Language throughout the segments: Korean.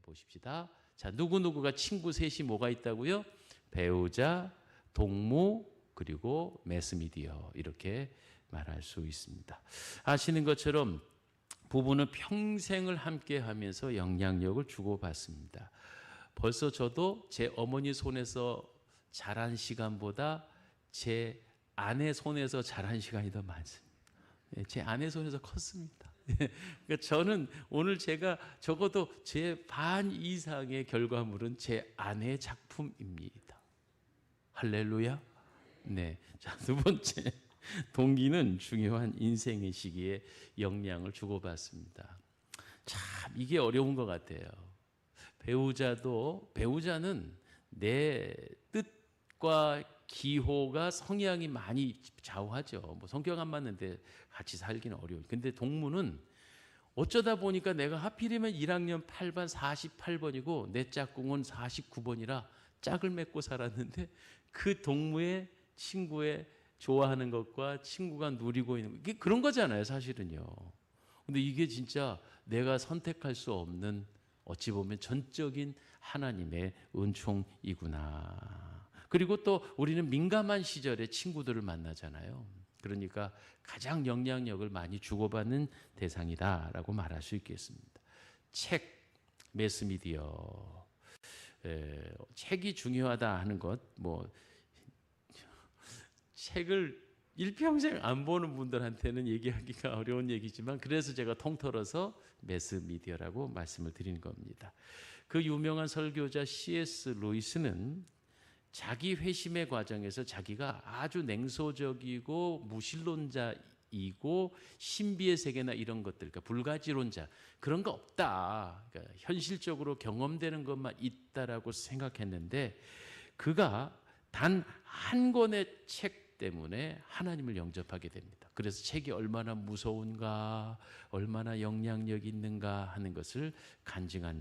보십시다. 자, 누구누구가 친구 셋이 뭐가 있다고요? 배우자, 동무, 그리고 매스미디어, 이렇게 말할 수 있습니다. 아시는 것처럼 부부는 평생을 함께 하면서 영향력을 주고받습니다. 벌써 저도 제 어머니 손에서 자란 시간보다 제 아내 손에서 자란 시간이 더 많습니다. 제 아내 손에서 컸습니다. 그러니까 저는 오늘 제가 적어도 제 반 이상의 결과물은 제 아내의 작품입니다. 할렐루야. 네. 자, 두 번째. 동기는 중요한 인생의 시기에 영향을 주고받습니다. 참, 이게 어려운 것 같아요. 배우자는 내 뜻과 기호가 성향이 많이 좌우하죠. 뭐 성격 안 맞는데 같이 살기는 어려워요. 근데 동무는 어쩌다 보니까 내가 하필이면 1학년 8반 48번이고 내 짝꿍은 49번이라 짝을 맺고 살았는데 그 동무의 친구의 좋아하는 것과 친구가 누리고 있는 것, 이게 그런 거잖아요, 사실은요. 근데 이게 진짜 내가 선택할 수 없는, 어찌 보면 전적인 하나님의 은총이구나. 그리고 또 우리는 민감한 시절에 친구들을 만나잖아요. 그러니까 가장 영향력을 많이 주고받는 대상이다라고 말할 수 있겠습니다. 책, 매스미디어. 책이 중요하다 하는 것, 책을 일평생 안 보는 분들한테는 얘기하기가 어려운 얘기지만, 그래서 제가 통틀어서 매스미디어라고 말씀을 드리는 겁니다. 그 유명한 설교자 C.S. 루이스는 자기 회심의 과정에서 자기가 아주 냉소적이고 무신론자이고 신비의 세계나 이런 것들, 그러니까 불가지론자, 그런 거 없다, 그러니까 현실적으로 경험되는 것만 있다라고 생각했는데, 그가 단 한 권의 책 때문에 하나님을 영접하게 됩니다. 그래서 책이 얼마나 무서운가, 얼마나 영향력이 있는가 하는 것을 간증한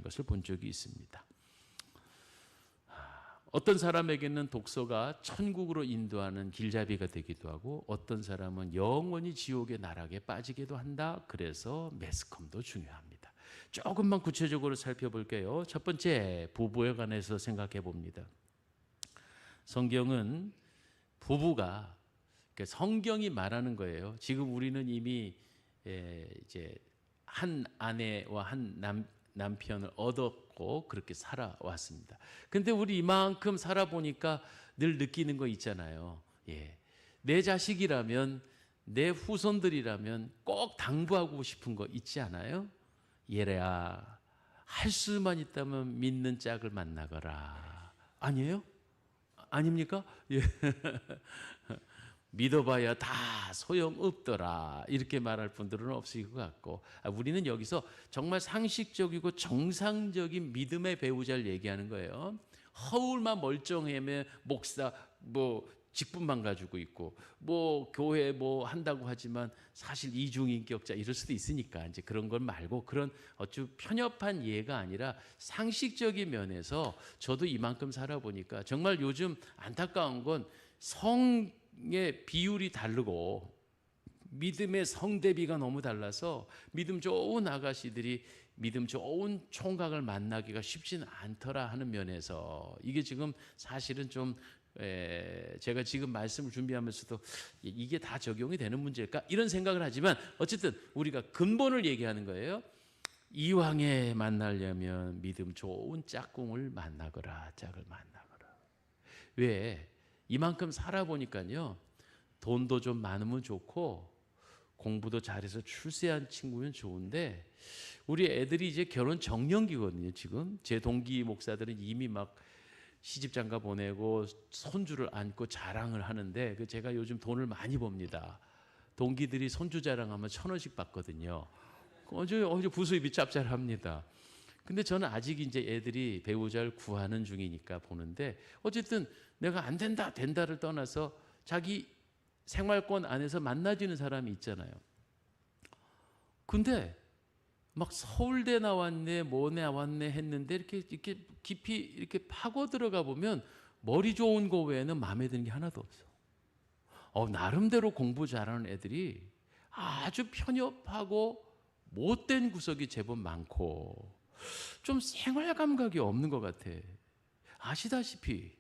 것을 본 적이 있습니다. 어떤 사람에게는 독서가 천국으로 인도하는 길잡이가 되기도 하고, 어떤 사람은 영원히 지옥의 나락에 빠지기도 한다. 그래서 매스컴도 중요합니다. 조금만 구체적으로 살펴볼게요. 첫 번째, 부부에 관해서 생각해 봅니다. 성경은 부부가, 성경이 말하는 거예요. 지금 우리는 이미 이제 한 아내와 한 남편을 얻었고 그렇게 살아왔습니다. 근데 우리 이만큼 살아보니까 늘 느끼는 거 있잖아요. 내 자식이라면, 내 후손들이라면 꼭 당부하고 싶은 거 있지 않아요? 얘래야, 할 수만 있다면 믿는 짝을 만나거라. 아니에요? 아닙니까? 예. 믿어봐야 다 소용없더라, 이렇게 말할 분들은 없을 것 같고, 우리는 여기서 정말 상식적이고 정상적인 믿음의 배우자를 얘기하는 거예요. 허울만 멀쩡하면 목사 직분만 가지고 있고 교회 한다고 하지만 사실 이중인격자 이럴 수도 있으니까, 이제 그런 건 말고, 그런 아주 편협한 예가 아니라 상식적인 면에서 저도 이만큼 살아보니까 정말 요즘 안타까운 건 성의 비율이 다르고 믿음의 성대비가 너무 달라서 믿음 좋은 아가씨들이 믿음 좋은 총각을 만나기가 쉽지는 않더라 하는 면에서, 이게 지금 사실은 좀 제가 지금 말씀을 준비하면서도 이게 다 적용이 되는 문제일까 이런 생각을 하지만, 어쨌든 우리가 근본을 얘기하는 거예요. 이왕에 만나려면 믿음 좋은 짝꿍을 만나거라, 짝을 만나거라. 왜? 이만큼 살아보니까요, 돈도 좀 많으면 좋고 공부도 잘해서 출세한 친구면 좋은데, 우리 애들이 이제 결혼 정년기거든요. 지금 제 동기 목사들은 이미 막 시집장가 보내고 손주를 안고 자랑을 하는데, 제가 요즘 돈을 많이 법니다. 동기들이 손주 자랑하면 1,000원씩 받거든요. 어제 부수입이 짭짤합니다. 근데 저는 아직 이제 애들이 배우자를 구하는 중이니까 보는데, 어쨌든 내가 안 된다 된다를 떠나서 자기 생활권 안에서 만나지는 사람이 있잖아요. 근데 막 서울대 나왔네, 나왔네 했는데 이렇게 깊이 이렇게 파고 들어가 보면 머리 좋은 거 외에는 마음에 드는 게 하나도 없어. 나름대로 공부 잘하는 애들이 아주 편협하고 못된 구석이 제법 많고 좀 생활 감각이 없는 것 같아. 아시다시피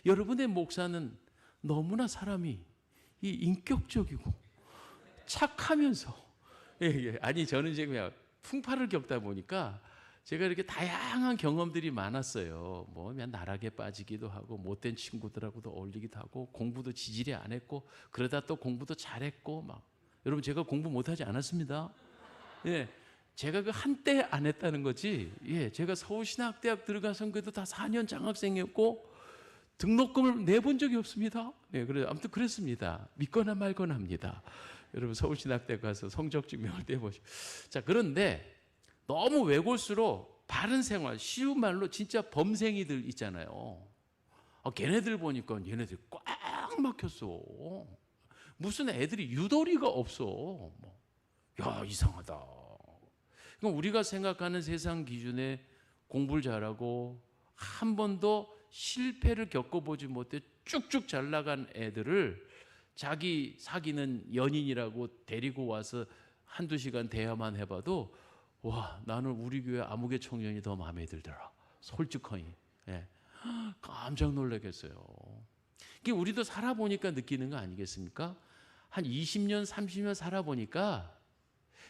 여러분의 목사는 너무나 사람이 이 인격적이고 착하면서 아니 저는 이제 그냥 풍파를 겪다 보니까 제가 이렇게 다양한 경험들이 많았어요. 뭐 그냥 나락에 빠지기도 하고 못된 친구들하고도 어울리기도 하고 공부도 지질이 안 했고 그러다 또 공부도 잘했고 막 여러분 제가 공부 못하지 않았습니다. 예, 제가 그 한때 안 했다는 거지. 예, 제가 서울신학대학 들어가서 그래도 다 4년 장학생이었고 등록금을 내본 적이 없습니다. 예, 그래 아무튼 그랬습니다. 믿거나 말거나 합니다. 여러분 서울신학대학 가서 성적 증명을 떼보시오. 자, 그런데 너무 외골수록 바른 생활, 쉬운 말로 진짜 범생이들 있잖아요. 걔네들 보니까 얘네들 꽉 막혔어. 무슨 애들이 유도리가 없어. 뭐. 야, 이상하다. 그럼 우리가 생각하는 세상 기준에 공부를 잘하고 한 번도 실패를 겪어보지 못해 쭉쭉 잘 나간 애들을 자기 사귀는 연인이라고 데리고 와서 한두 시간 대화만 해봐도 와, 나는 우리 교회 아무개 청년이 더 마음에 들더라. 솔직하니. 예. 깜짝 놀라겠어요. 이게 우리도 살아보니까 느끼는 거 아니겠습니까? 한 20년, 30년 살아보니까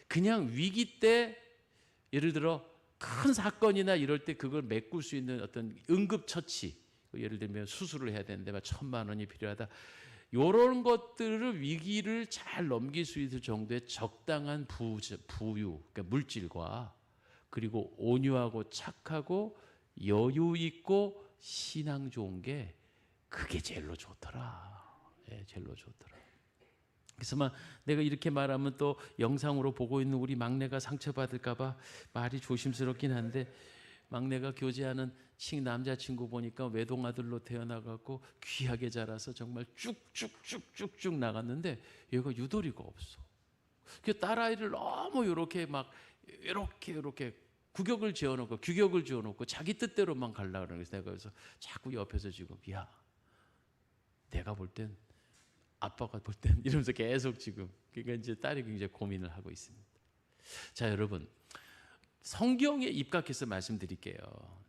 그냥 위기 때 예를 들어 큰 사건이나 이럴 때 그걸 메꿀 수 있는 어떤 응급처치, 예를 들면 수술을 해야 되는데 막 1,000만 원이 필요하다. 이런 것들을 위기를 잘 넘길 수 있을 정도의 적당한 부유, 그러니까 물질과 그리고 온유하고 착하고 여유 있고 신앙 좋은 게 그게 제일로 좋더라. 예, 제일로 좋더라. 그래서 막 내가 이렇게 말하면 또 영상으로 보고 있는 우리 막내가 상처받을까봐 말이 조심스럽긴 한데 막내가 교제하는 남자친구 보니까 외동아들로 태어나갖고 귀하게 자라서 정말 쭉쭉쭉쭉쭉 나갔는데 얘가 유도리가 없어. 그 딸아이를 너무 이렇게 규격을 지어놓고 자기 뜻대로만 가려고 그러는 거예요. 내가 그래서 자꾸 옆에서 지금 야, 내가 볼 땐 아빠가 볼 땐 이러면서 계속 지금 그러니까 이제 딸이 굉장히 고민을 하고 있습니다. 자, 여러분 성경에 입각해서 말씀드릴게요.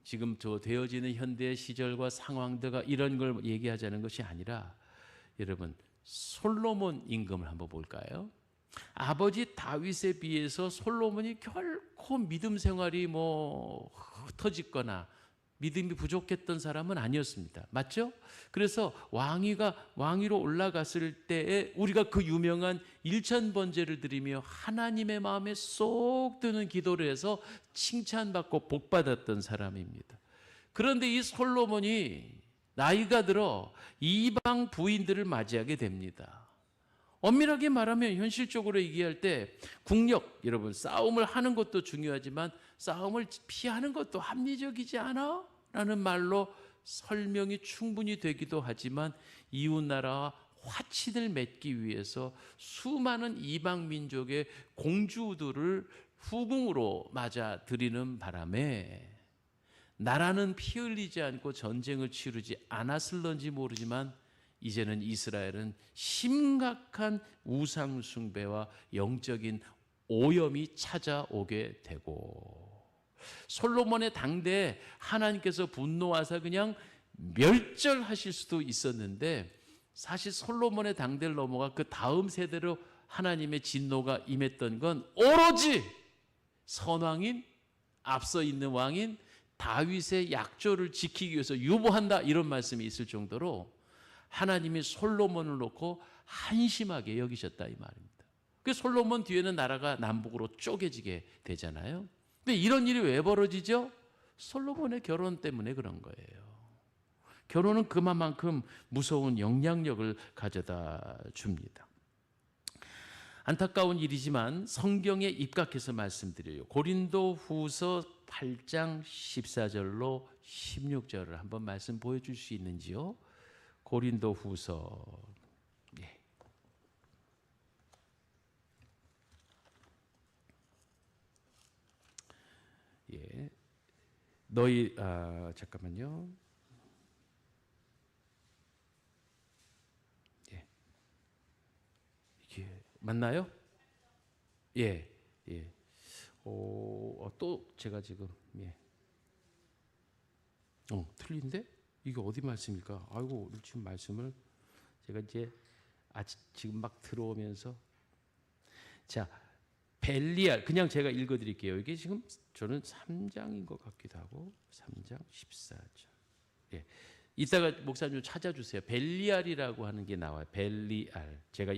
지금 되어지는 현대의 시절과 상황들과 이런 걸 얘기하자는 것이 아니라 여러분 솔로몬 임금을 한번 볼까요? 아버지 다윗에 비해서 솔로몬이 결코 믿음 생활이 뭐 흩어지거나 믿음이 부족했던 사람은 아니었습니다. 맞죠? 그래서 왕위로 올라갔을 때에 우리가 그 유명한 일천번제를 드리며 하나님의 마음에 쏙 드는 기도를 해서 칭찬받고 복받았던 사람입니다. 그런데 이 솔로몬이 나이가 들어 이방 부인들을 맞이하게 됩니다. 엄밀하게 말하면 현실적으로 얘기할 때 국력, 여러분 싸움을 하는 것도 중요하지만 싸움을 피하는 것도 합리적이지 않아? 라는 말로 설명이 충분히 되기도 하지만 이웃나라와 화친을 맺기 위해서 수많은 이방 민족의 공주들을 후궁으로 맞아들이는 바람에 나라는 피 흘리지 않고 전쟁을 치르지 않았을런지 모르지만 이제는 이스라엘은 심각한 우상 숭배와 영적인 오염이 찾아오게 되고 솔로몬의 당대에 하나님께서 분노하사 그냥 멸절하실 수도 있었는데 사실 솔로몬의 당대를 넘어가 그 다음 세대로 하나님의 진노가 임했던 건 오로지 선왕인 앞서 있는 왕인 다윗의 약조를 지키기 위해서 유보한다 이런 말씀이 있을 정도로 하나님이 솔로몬을 놓고 한심하게 여기셨다 이 말입니다. 그 솔로몬 뒤에는 나라가 남북으로 쪼개지게 되잖아요. 근데 이런 일이 왜 벌어지죠? 솔로몬의 결혼 때문에 그런 거예요. 결혼은 그만큼 무서운 영향력을 가져다 줍니다. 안타까운 일이지만 성경에 입각해서 말씀드려요. 고린도후서 8장 14절로 16절을 한번 말씀 보여줄 수 있는지요? 고린도후서 잠깐만요. 이게 맞나요? 예. 또 제가 지금 틀린데? 이게 어디 말씀일까? 아이고, 지금 말씀을 제가 이제 지금 막 들어오면서 자, 벨리알 그냥 제가 읽어 드릴게요. 이게 지금 저는 3장인 것 같기도 하고 3장 14절. 예. 이따가 목사님 찾아주세요. 벨리알이라고 하는 게 나와요. 벨리알. 제가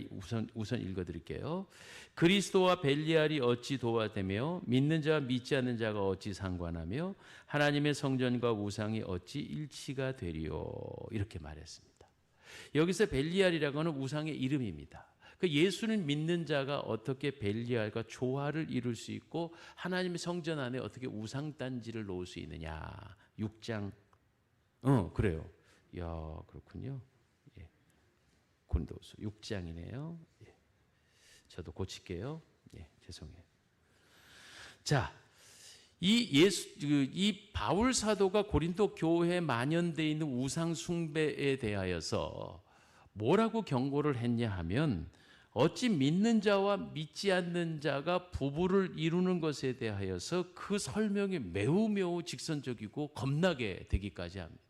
우선 읽어드릴게요. 그리스도와 벨리알이 어찌 도화되며 믿는 자와 믿지 않는 자가 어찌 상관하며 하나님의 성전과 우상이 어찌 일치가 되리요. 이렇게 말했습니다. 여기서 벨리알이라고 하는 우상의 이름입니다. 그 예수는 믿는 자가 어떻게 벨리알과 조화를 이룰 수 있고 하나님의 성전 안에 어떻게 우상단지를 놓을 수 있느냐. 6장 그래요. 야, 그렇군요. 예. 고린도후서 6장이네요. 예. 저도 고칠게요. 예, 죄송해요. 자, 이 바울 사도가 고린도 교회에 만연되어 있는 우상 숭배에 대하여서 뭐라고 경고를 했냐 하면 어찌 믿는 자와 믿지 않는 자가 부부를 이루는 것에 대하여서 그 설명이 매우 직선적이고 겁나게 되기까지 합니다.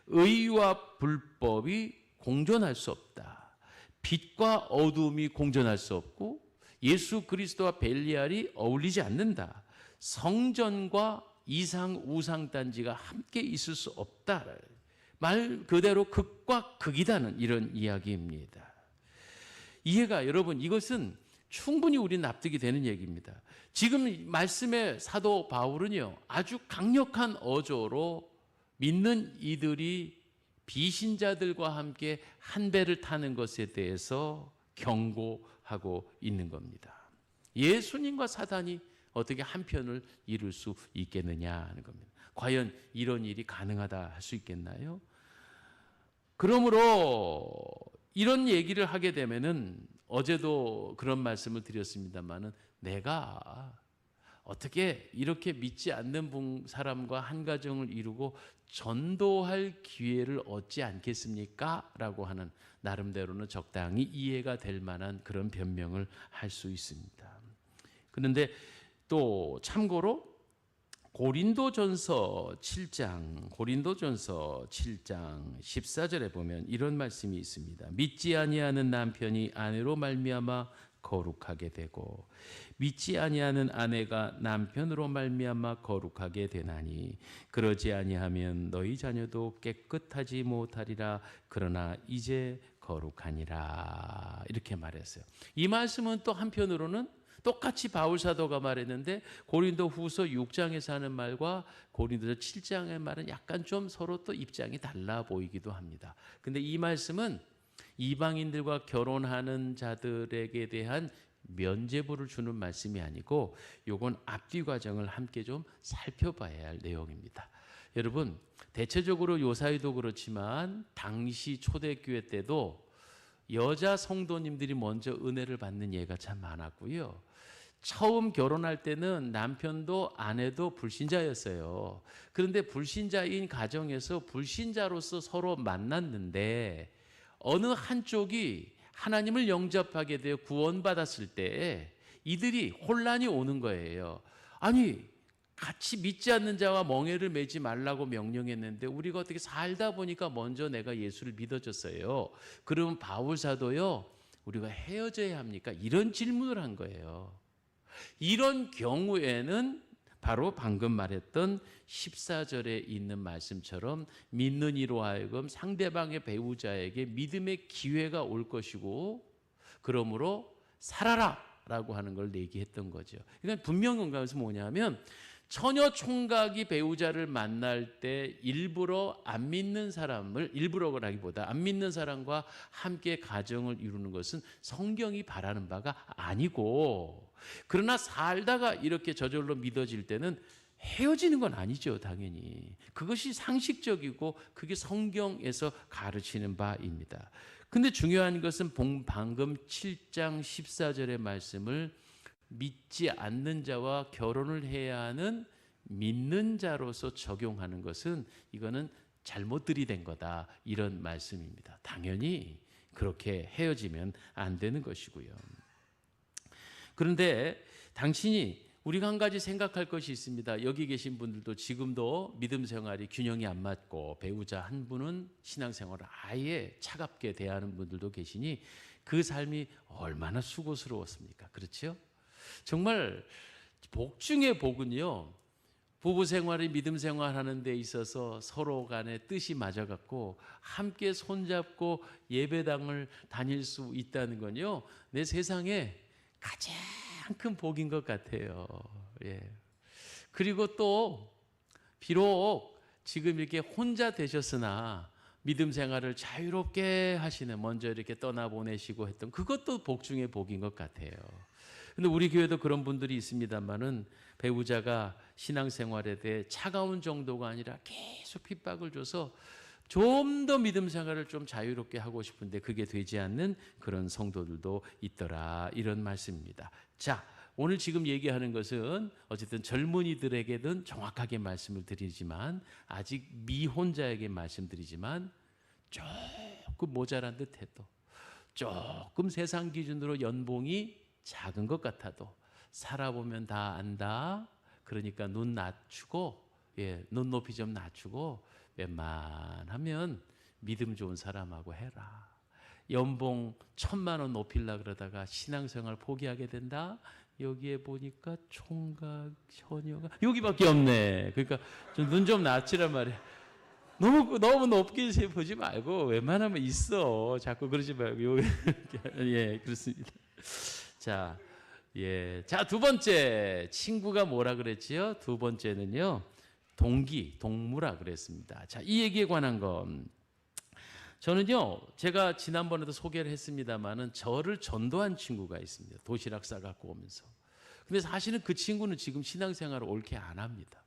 의와 불법이 공존할 수 없다. 빛과 어둠이 공존할 수 없고 예수 그리스도와 벨리알이 어울리지 않는다. 성전과 우상 단지가 함께 있을 수 없다. 말 그대로 극과 극이다는 이런 이야기입니다. 이해가 여러분 이것은 충분히 우리 납득이 되는 얘기입니다. 지금 말씀의 사도 바울은요 아주 강력한 어조로 믿는 이들이 비신자들과 함께 한 배를 타는 것에 대해서 경고하고 있는 겁니다. 예수님과 사단이 어떻게 한 편을 이룰 수 있겠느냐 하는 겁니다. 과연 이런 일이 가능하다 할 수 있겠나요? 그러므로 이런 얘기를 하게 되면은 어제도 그런 말씀을 드렸습니다만은 내가 어떻게 이렇게 믿지 않는 사람과 한 가정을 이루고 전도할 기회를 얻지 않겠습니까? 라고 하는 나름대로는 적당히 이해가 될 만한 그런 변명을 할 수 있습니다. 그런데 또 참고로 고린도전서 7장 14절에 보면 이런 말씀이 있습니다. 믿지 아니하는 남편이 아내로 말미암아 거룩하게 되고 믿지 아니하는 아내가 남편으로 말미암아 거룩하게 되나니 그러지 아니하면 너희 자녀도 깨끗하지 못하리라. 그러나 이제 거룩하니라. 이렇게 말했어요. 이 말씀은 또 한편으로는 똑같이 바울 사도가 말했는데 고린도후서 6장에서 하는 말과 고린도서 7장의 말은 약간 좀 서로 또 입장이 달라 보이기도 합니다. 근데 이 말씀은 이방인들과 결혼하는 자들에게 대한 면죄부를 주는 말씀이 아니고 요건 앞뒤 과정을 함께 좀 살펴봐야 할 내용입니다. 여러분 대체적으로 요사이도 그렇지만 당시 초대교회 때도 여자 성도님들이 먼저 은혜를 받는 예가 참 많았고요. 처음 결혼할 때는 남편도 아내도 불신자였어요. 그런데 불신자인 가정에서 불신자로서 서로 만났는데 어느 한쪽이 하나님을 영접하게 되어 구원받았을 때 이들이 혼란이 오는 거예요. 아니 같이 믿지 않는 자와 멍에를 매지 말라고 명령했는데 우리가 어떻게 살다 보니까 먼저 내가 예수를 믿어줬어요. 그러면 바울 사도요 우리가 헤어져야 합니까? 이런 질문을 한 거예요. 이런 경우에는 바로 방금 말했던 14절에 있는 말씀처럼 믿는 이로 하여금 상대방의 배우자에게 믿음의 기회가 올 것이고 그러므로 살아라 라고 하는 걸 얘기했던 거죠. 그러니까 분명한 것은 뭐냐면 처녀 총각이 배우자를 만날 때 일부러 안 믿는 사람을 일부러라기보다 안 믿는 사람과 함께 가정을 이루는 것은 성경이 바라는 바가 아니고 그러나 살다가 이렇게 저절로 믿어질 때는 헤어지는 건 아니죠. 당연히 그것이 상식적이고 그게 성경에서 가르치는 바입니다. 근데 중요한 것은 방금 7장 14절의 말씀을 믿지 않는 자와 결혼을 해야 하는 믿는 자로서 적용하는 것은 이거는 잘못 들이댄 거다 이런 말씀입니다. 당연히 그렇게 헤어지면 안 되는 것이고요. 그런데 당신이 우리가 한 가지 생각할 것이 있습니다. 여기 계신 분들도 지금도 믿음 생활이 균형이 안 맞고 배우자 한 분은 신앙생활을 아예 차갑게 대하는 분들도 계시니 그 삶이 얼마나 수고스러웠습니까? 그렇죠? 정말 복 중에 복은요. 부부 생활이 믿음 생활하는 데 있어서 서로 간에 뜻이 맞아갖고 함께 손잡고 예배당을 다닐 수 있다는 건요. 내 세상에 가장 큰 복인 것 같아요. 예. 그리고 또 비록 지금 이렇게 혼자 되셨으나 믿음 생활을 자유롭게 하시는 먼저 이렇게 떠나보내시고 했던 그것도 복 중에 복인 것 같아요. 근데 우리 교회도 그런 분들이 있습니다만은 배우자가 신앙생활에 대해 차가운 정도가 아니라 계속 핍박을 줘서 좀 더 믿음 생활을 좀 자유롭게 하고 싶은데 그게 되지 않는 그런 성도들도 있더라, 이런 말씀입니다. 자, 오늘 지금 얘기하는 것은 어쨌든 젊은이들에게는 정확하게 말씀을 드리지만 아직 미혼자에게 말씀드리지만 조금 모자란 듯해도 조금 세상 기준으로 연봉이 작은 것 같아도 살아보면 다 안다. 그러니까 눈 낮추고, 눈 높이 좀 낮추고 웬만하면 믿음 좋은 사람하고 해라. 연봉 1,000만 원 높이려고 그러다가 신앙생활 포기하게 된다. 여기에 보니까 총각 처녀가 여기밖에 없네. 그러니까 눈 좀 낮추란 말이야. 너무 높게 보지 말고 웬만하면 있어. 자꾸 그러지 말고. 예, 그렇습니다. 자, 자, 두 번째 친구가 뭐라 그랬지요? 두 번째는요, 동무라 그랬습니다. 자, 이 얘기에 관한 건 저는요, 제가 지난번에도 소개를 했습니다만은 저를 전도한 친구가 있습니다. 도시락 싸갖고 오면서. 근데 사실은 그 친구는 지금 신앙생활을 옳게 안 합니다.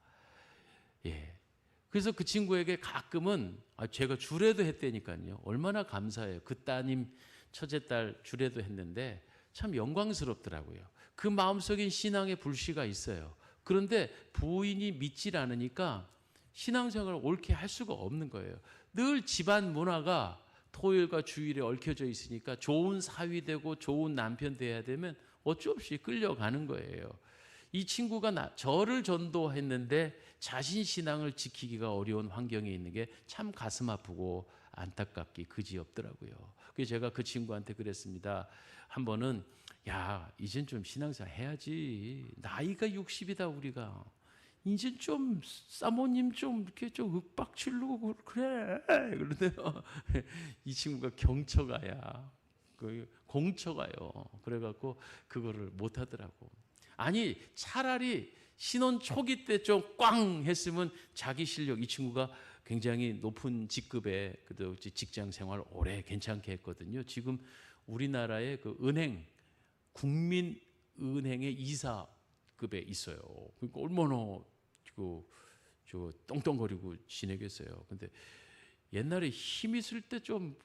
그래서 그 친구에게 가끔은 제가 주례도 했다니까요. 얼마나 감사해요. 그 따님 첫째딸 주례도 했는데 참 영광스럽더라고요. 그 마음속엔 신앙의 불씨가 있어요. 그런데 부인이 믿질 않으니까 신앙생활을 옳게 할 수가 없는 거예요. 늘 집안 문화가 토요일과 주일에 얽혀져 있으니까 좋은 사위 되고 좋은 남편 돼야 되면 어쩔 수 없이 끌려가는 거예요. 이 친구가 저를 전도했는데 자신 신앙을 지키기가 어려운 환경에 있는 게 참 가슴 아프고 안타깝기 그지없더라고요. 그래서 제가 그 친구한테 그랬습니다. 한 번은 야, 이젠 좀 신앙생활 해야지. 나이가 60이다 우리가. 이제 좀 사모님 좀 이렇게 좀 윽박 치르고 그래. 그런데 이 친구가 경처가야. 공처가요. 그래갖고 그거를 못 하더라고. 아니 차라리 신혼 초기 때 좀 꽝 했으면 자기 실력, 이 친구가 굉장히 높은 직급에 그래도 직장 생활 오래 괜찮게 했거든요. 지금 우리나라의 그 은행 국민은행의 이사급에 있어요. 그러니까 얼마나 저 떵떵거리고 지내겠어요. 근데 옛날에 힘 있을 때 좀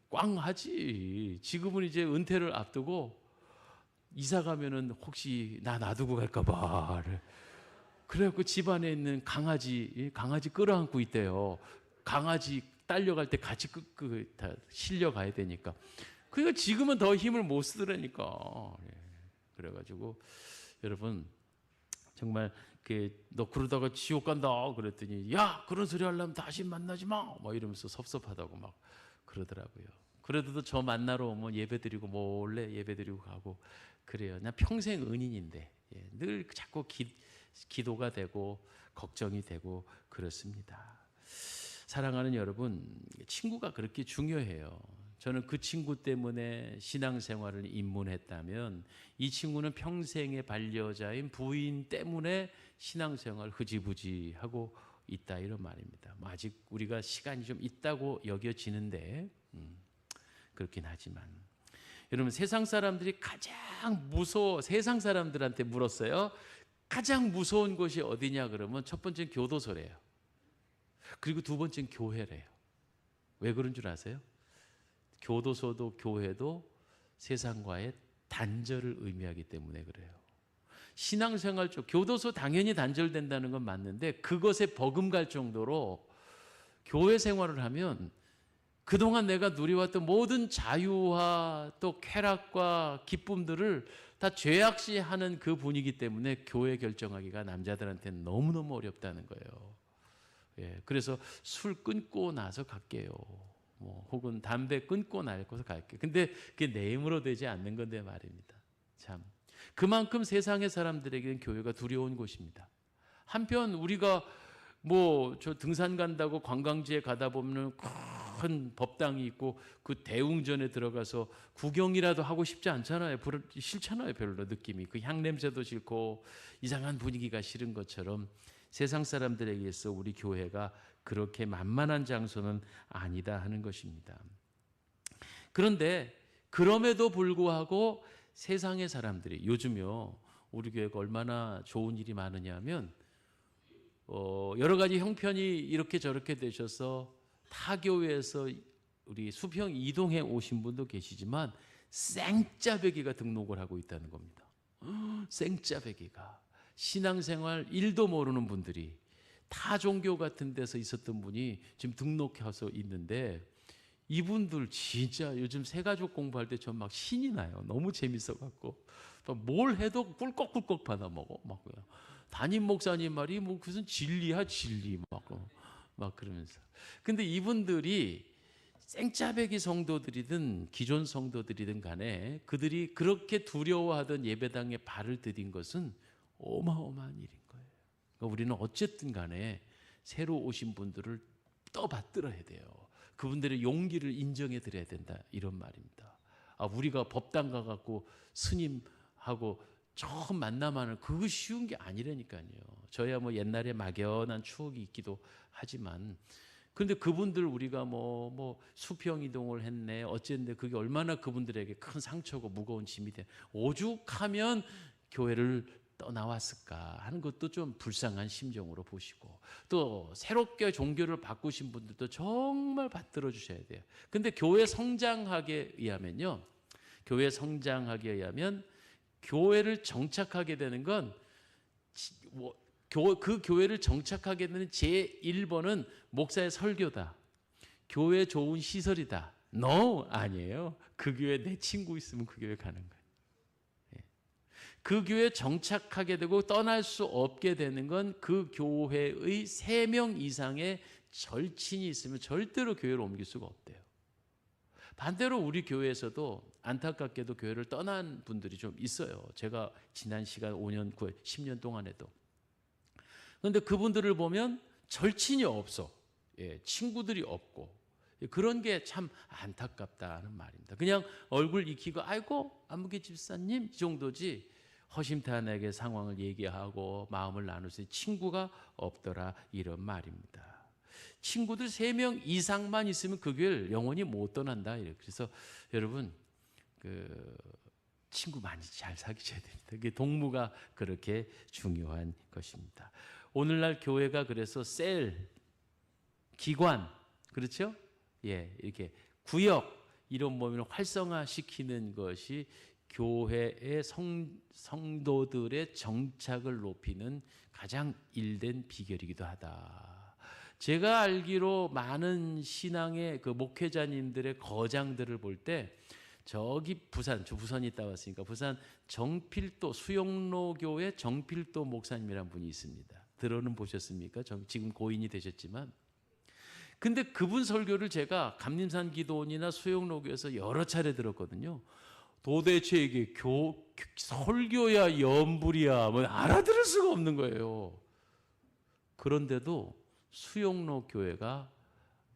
꽝하지. 지금은 이제 은퇴를 앞두고 이사 가면은 혹시 나 놔두고 갈까봐. 그래갖고 집안에 있는 강아지 끌어안고 있대요. 강아지 딸려갈 때 같이 다 실려 가야 되니까. 그러니까 지금은 더 힘을 못 쓰더라니까. 그래가지고 여러분 정말 너 그러다가 지옥 간다 그랬더니 야 그런 소리 하려면 다시 만나지 마. 막 이러면서 섭섭하다고 막 그러더라고요. 그래도 저 만나러 오면 예배드리고 몰래 예배드리고 가고 그래요. 나 평생 은인인데 늘 자꾸 기도가 되고 걱정이 되고 그렇습니다. 사랑하는 여러분, 친구가 그렇게 중요해요. 저는 그 친구 때문에 신앙생활을 입문했다면 이 친구는 평생의 반려자인 부인 때문에 신앙생활 흐지부지 하고 있다, 이런 말입니다. 아직 우리가 시간이 좀 있다고 여겨지는데 그렇긴 하지만 여러분, 세상 사람들이 가장 세상 사람들한테 물었어요. 가장 무서운 곳이 어디냐 그러면 첫 번째는 교도소래요. 그리고 두 번째는 교회래요. 왜 그런 줄 아세요? 교도소도 교회도 세상과의 단절을 의미하기 때문에 그래요. 신앙생활 쪽 교도소 당연히 단절된다는 건 맞는데 그것에 버금갈 정도로 교회 생활을 하면 그동안 내가 누려왔던 모든 자유와 또 쾌락과 기쁨들을 다 죄악시하는 그 분위기 때문에 교회 결정하기가 남자들한테는 너무너무 어렵다는 거예요. 예, 그래서 술 끊고 나서 갈게요. 뭐 혹은 담배 끊고 나서 갈게요. 근데 그게 내 힘으로 되지 않는 건데 말입니다. 참 그만큼 세상의 사람들에게는 교회가 두려운 곳입니다. 한편 우리가 뭐 저 등산 간다고 관광지에 가다 보면 큰 법당이 있고 그 대웅전에 들어가서 구경이라도 하고 싶지 않잖아요. 싫잖아요. 별로 느낌이. 그 향냄새도 싫고 이상한 분위기가 싫은 것처럼 세상 사람들에게서 우리 교회가 그렇게 만만한 장소는 아니다 하는 것입니다. 그런데 그럼에도 불구하고 세상의 사람들이 요즘요 우리 교회가 얼마나 좋은 일이 많으냐면 여러 가지 형편이 이렇게 저렇게 되셔서 타 교회에서 우리 수평 이동해 오신 분도 계시지만 생짜배기가 등록을 하고 있다는 겁니다. 생짜배기가 신앙생활 1도 모르는 분들이 타 종교 같은 데서 있었던 분이 지금 등록해서 있는데 이분들 진짜 요즘 새가족 공부할 때 전 막 신이 나요. 너무 재밌어 갖고 뭘 해도 꿀꺽꿀꺽 받아 먹어. 막 담임 목사님 말이 뭐 무슨 진리야 진리 막 그러면서. 근데 이분들이 생짜배기 성도들이든 기존 성도들이든 간에 그들이 그렇게 두려워하던 예배당에 발을 디딘 것은 어마어마한 일인 거예요. 그러니까 우리는 어쨌든 간에 새로 오신 분들을 떠받들어야 돼요. 그분들의 용기를 인정해 드려야 된다 이런 말입니다. 우리가 법당 가갖고 스님하고 처음 만나면 그거 쉬운 게 아니라니까요. 저야 뭐 옛날에 막연한 추억이 있기도 하지만 그런데 그분들 우리가 뭐 수평 이동을 했네 어쨌는데 그게 얼마나 그분들에게 큰 상처고 무거운 짐이 돼 오죽하면 교회를 떠나왔을까 하는 것도 좀 불쌍한 심정으로 보시고 또 새롭게 종교를 바꾸신 분들도 정말 받들어 주셔야 돼요. 근데 교회 성장하게 의하면요. 교회를 정착하게 되는 건 그 교회를 정착하게 되는 제1번은 목사의 설교다. 교회 좋은 시설이다. No, 아니에요. 그 교회 내 친구 있으면 그 교회 가는 거예요. 그 교회에 정착하게 되고 떠날 수 없게 되는 건 그 교회의 3명 이상의 절친이 있으면 절대로 교회를 옮길 수가 없대요. 반대로 우리 교회에서도 안타깝게도 교회를 떠난 분들이 좀 있어요. 제가 지난 시간 5년, 9년, 10년 동안에도. 그런데 그분들을 보면 절친이 없어. 친구들이 없고. 그런 게 참 안타깝다는 말입니다. 그냥 얼굴 익히고 아이고 안무개 집사님 이 정도지 허심탄회하게 상황을 얘기하고 마음을 나눌 수 있는 친구가 없더라 이런 말입니다. 친구들 3명 이상만 있으면 그 교회를 영원히 못 떠난다. 그래서 여러분 친구 많이 잘 사귀셔야 됩니다. 그게 동무가 그렇게 중요한 것입니다. 오늘날 교회가 그래서 셀, 기관, 그렇죠? 이렇게 구역 이런 몸을 활성화시키는 것이 교회의 성도들의 정착을 높이는 가장 일된 비결이기도 하다. 제가 알기로 많은 신앙의 그 목회자님들의 거장들을 볼 때 저기 저 부산에 있다 왔으니까 부산 정필도 수영로교회 정필도 목사님이란 분이 있습니다. 들어는 보셨습니까? 지금 고인이 되셨지만 근데 그분 설교를 제가 감림산 기도원이나 수영로교에서 여러 차례 들었거든요. 도대체 이게 설교야 연불이야 뭐 알아들을 수가 없는 거예요. 그런데도 수영로 교회가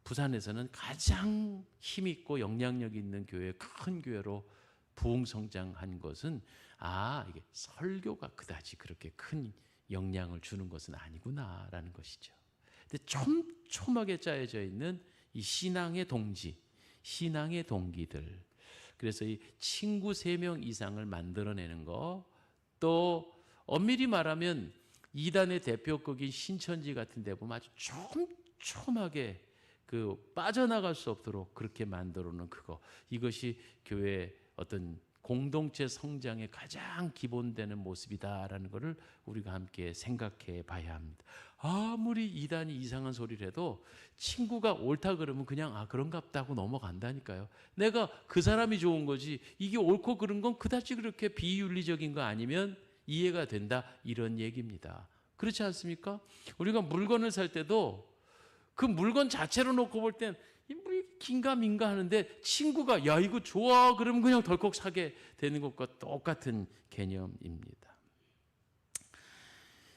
부산에서는 가장 힘있고 영향력 있는 교회, 큰 교회로 부흥성장한 것은 이게 설교가 그다지 그렇게 큰 영향을 주는 것은 아니구나라는 것이죠. 근데 촘촘하게 짜여져 있는 이 신앙의 동지, 신앙의 동기들. 그래서 이 친구 3명 이상을 만들어내는 거, 또 엄밀히 말하면 이단의 대표격인 신천지 같은 데 보면 아주 촘촘하게 빠져나갈 수 없도록 그렇게 만들어 놓은 그거. 이것이 교회의 어떤 공동체 성장의 가장 기본되는 모습이다라는 것을 우리가 함께 생각해 봐야 합니다. 아무리 이단이 이상한 소리를 해도 친구가 옳다 그러면 그냥 그런갑다 하고 넘어간다니까요. 내가 그 사람이 좋은 거지 이게 옳고 그른 건 그다지 그렇게 비윤리적인 거 아니면 이해가 된다, 이런 얘기입니다. 그렇지 않습니까? 우리가 물건을 살 때도 그 물건 자체로 놓고 볼 땐 뭐 긴가민가 하는데 친구가 야 이거 좋아 그러면 그냥 덜컥 사게 되는 것과 똑같은 개념입니다.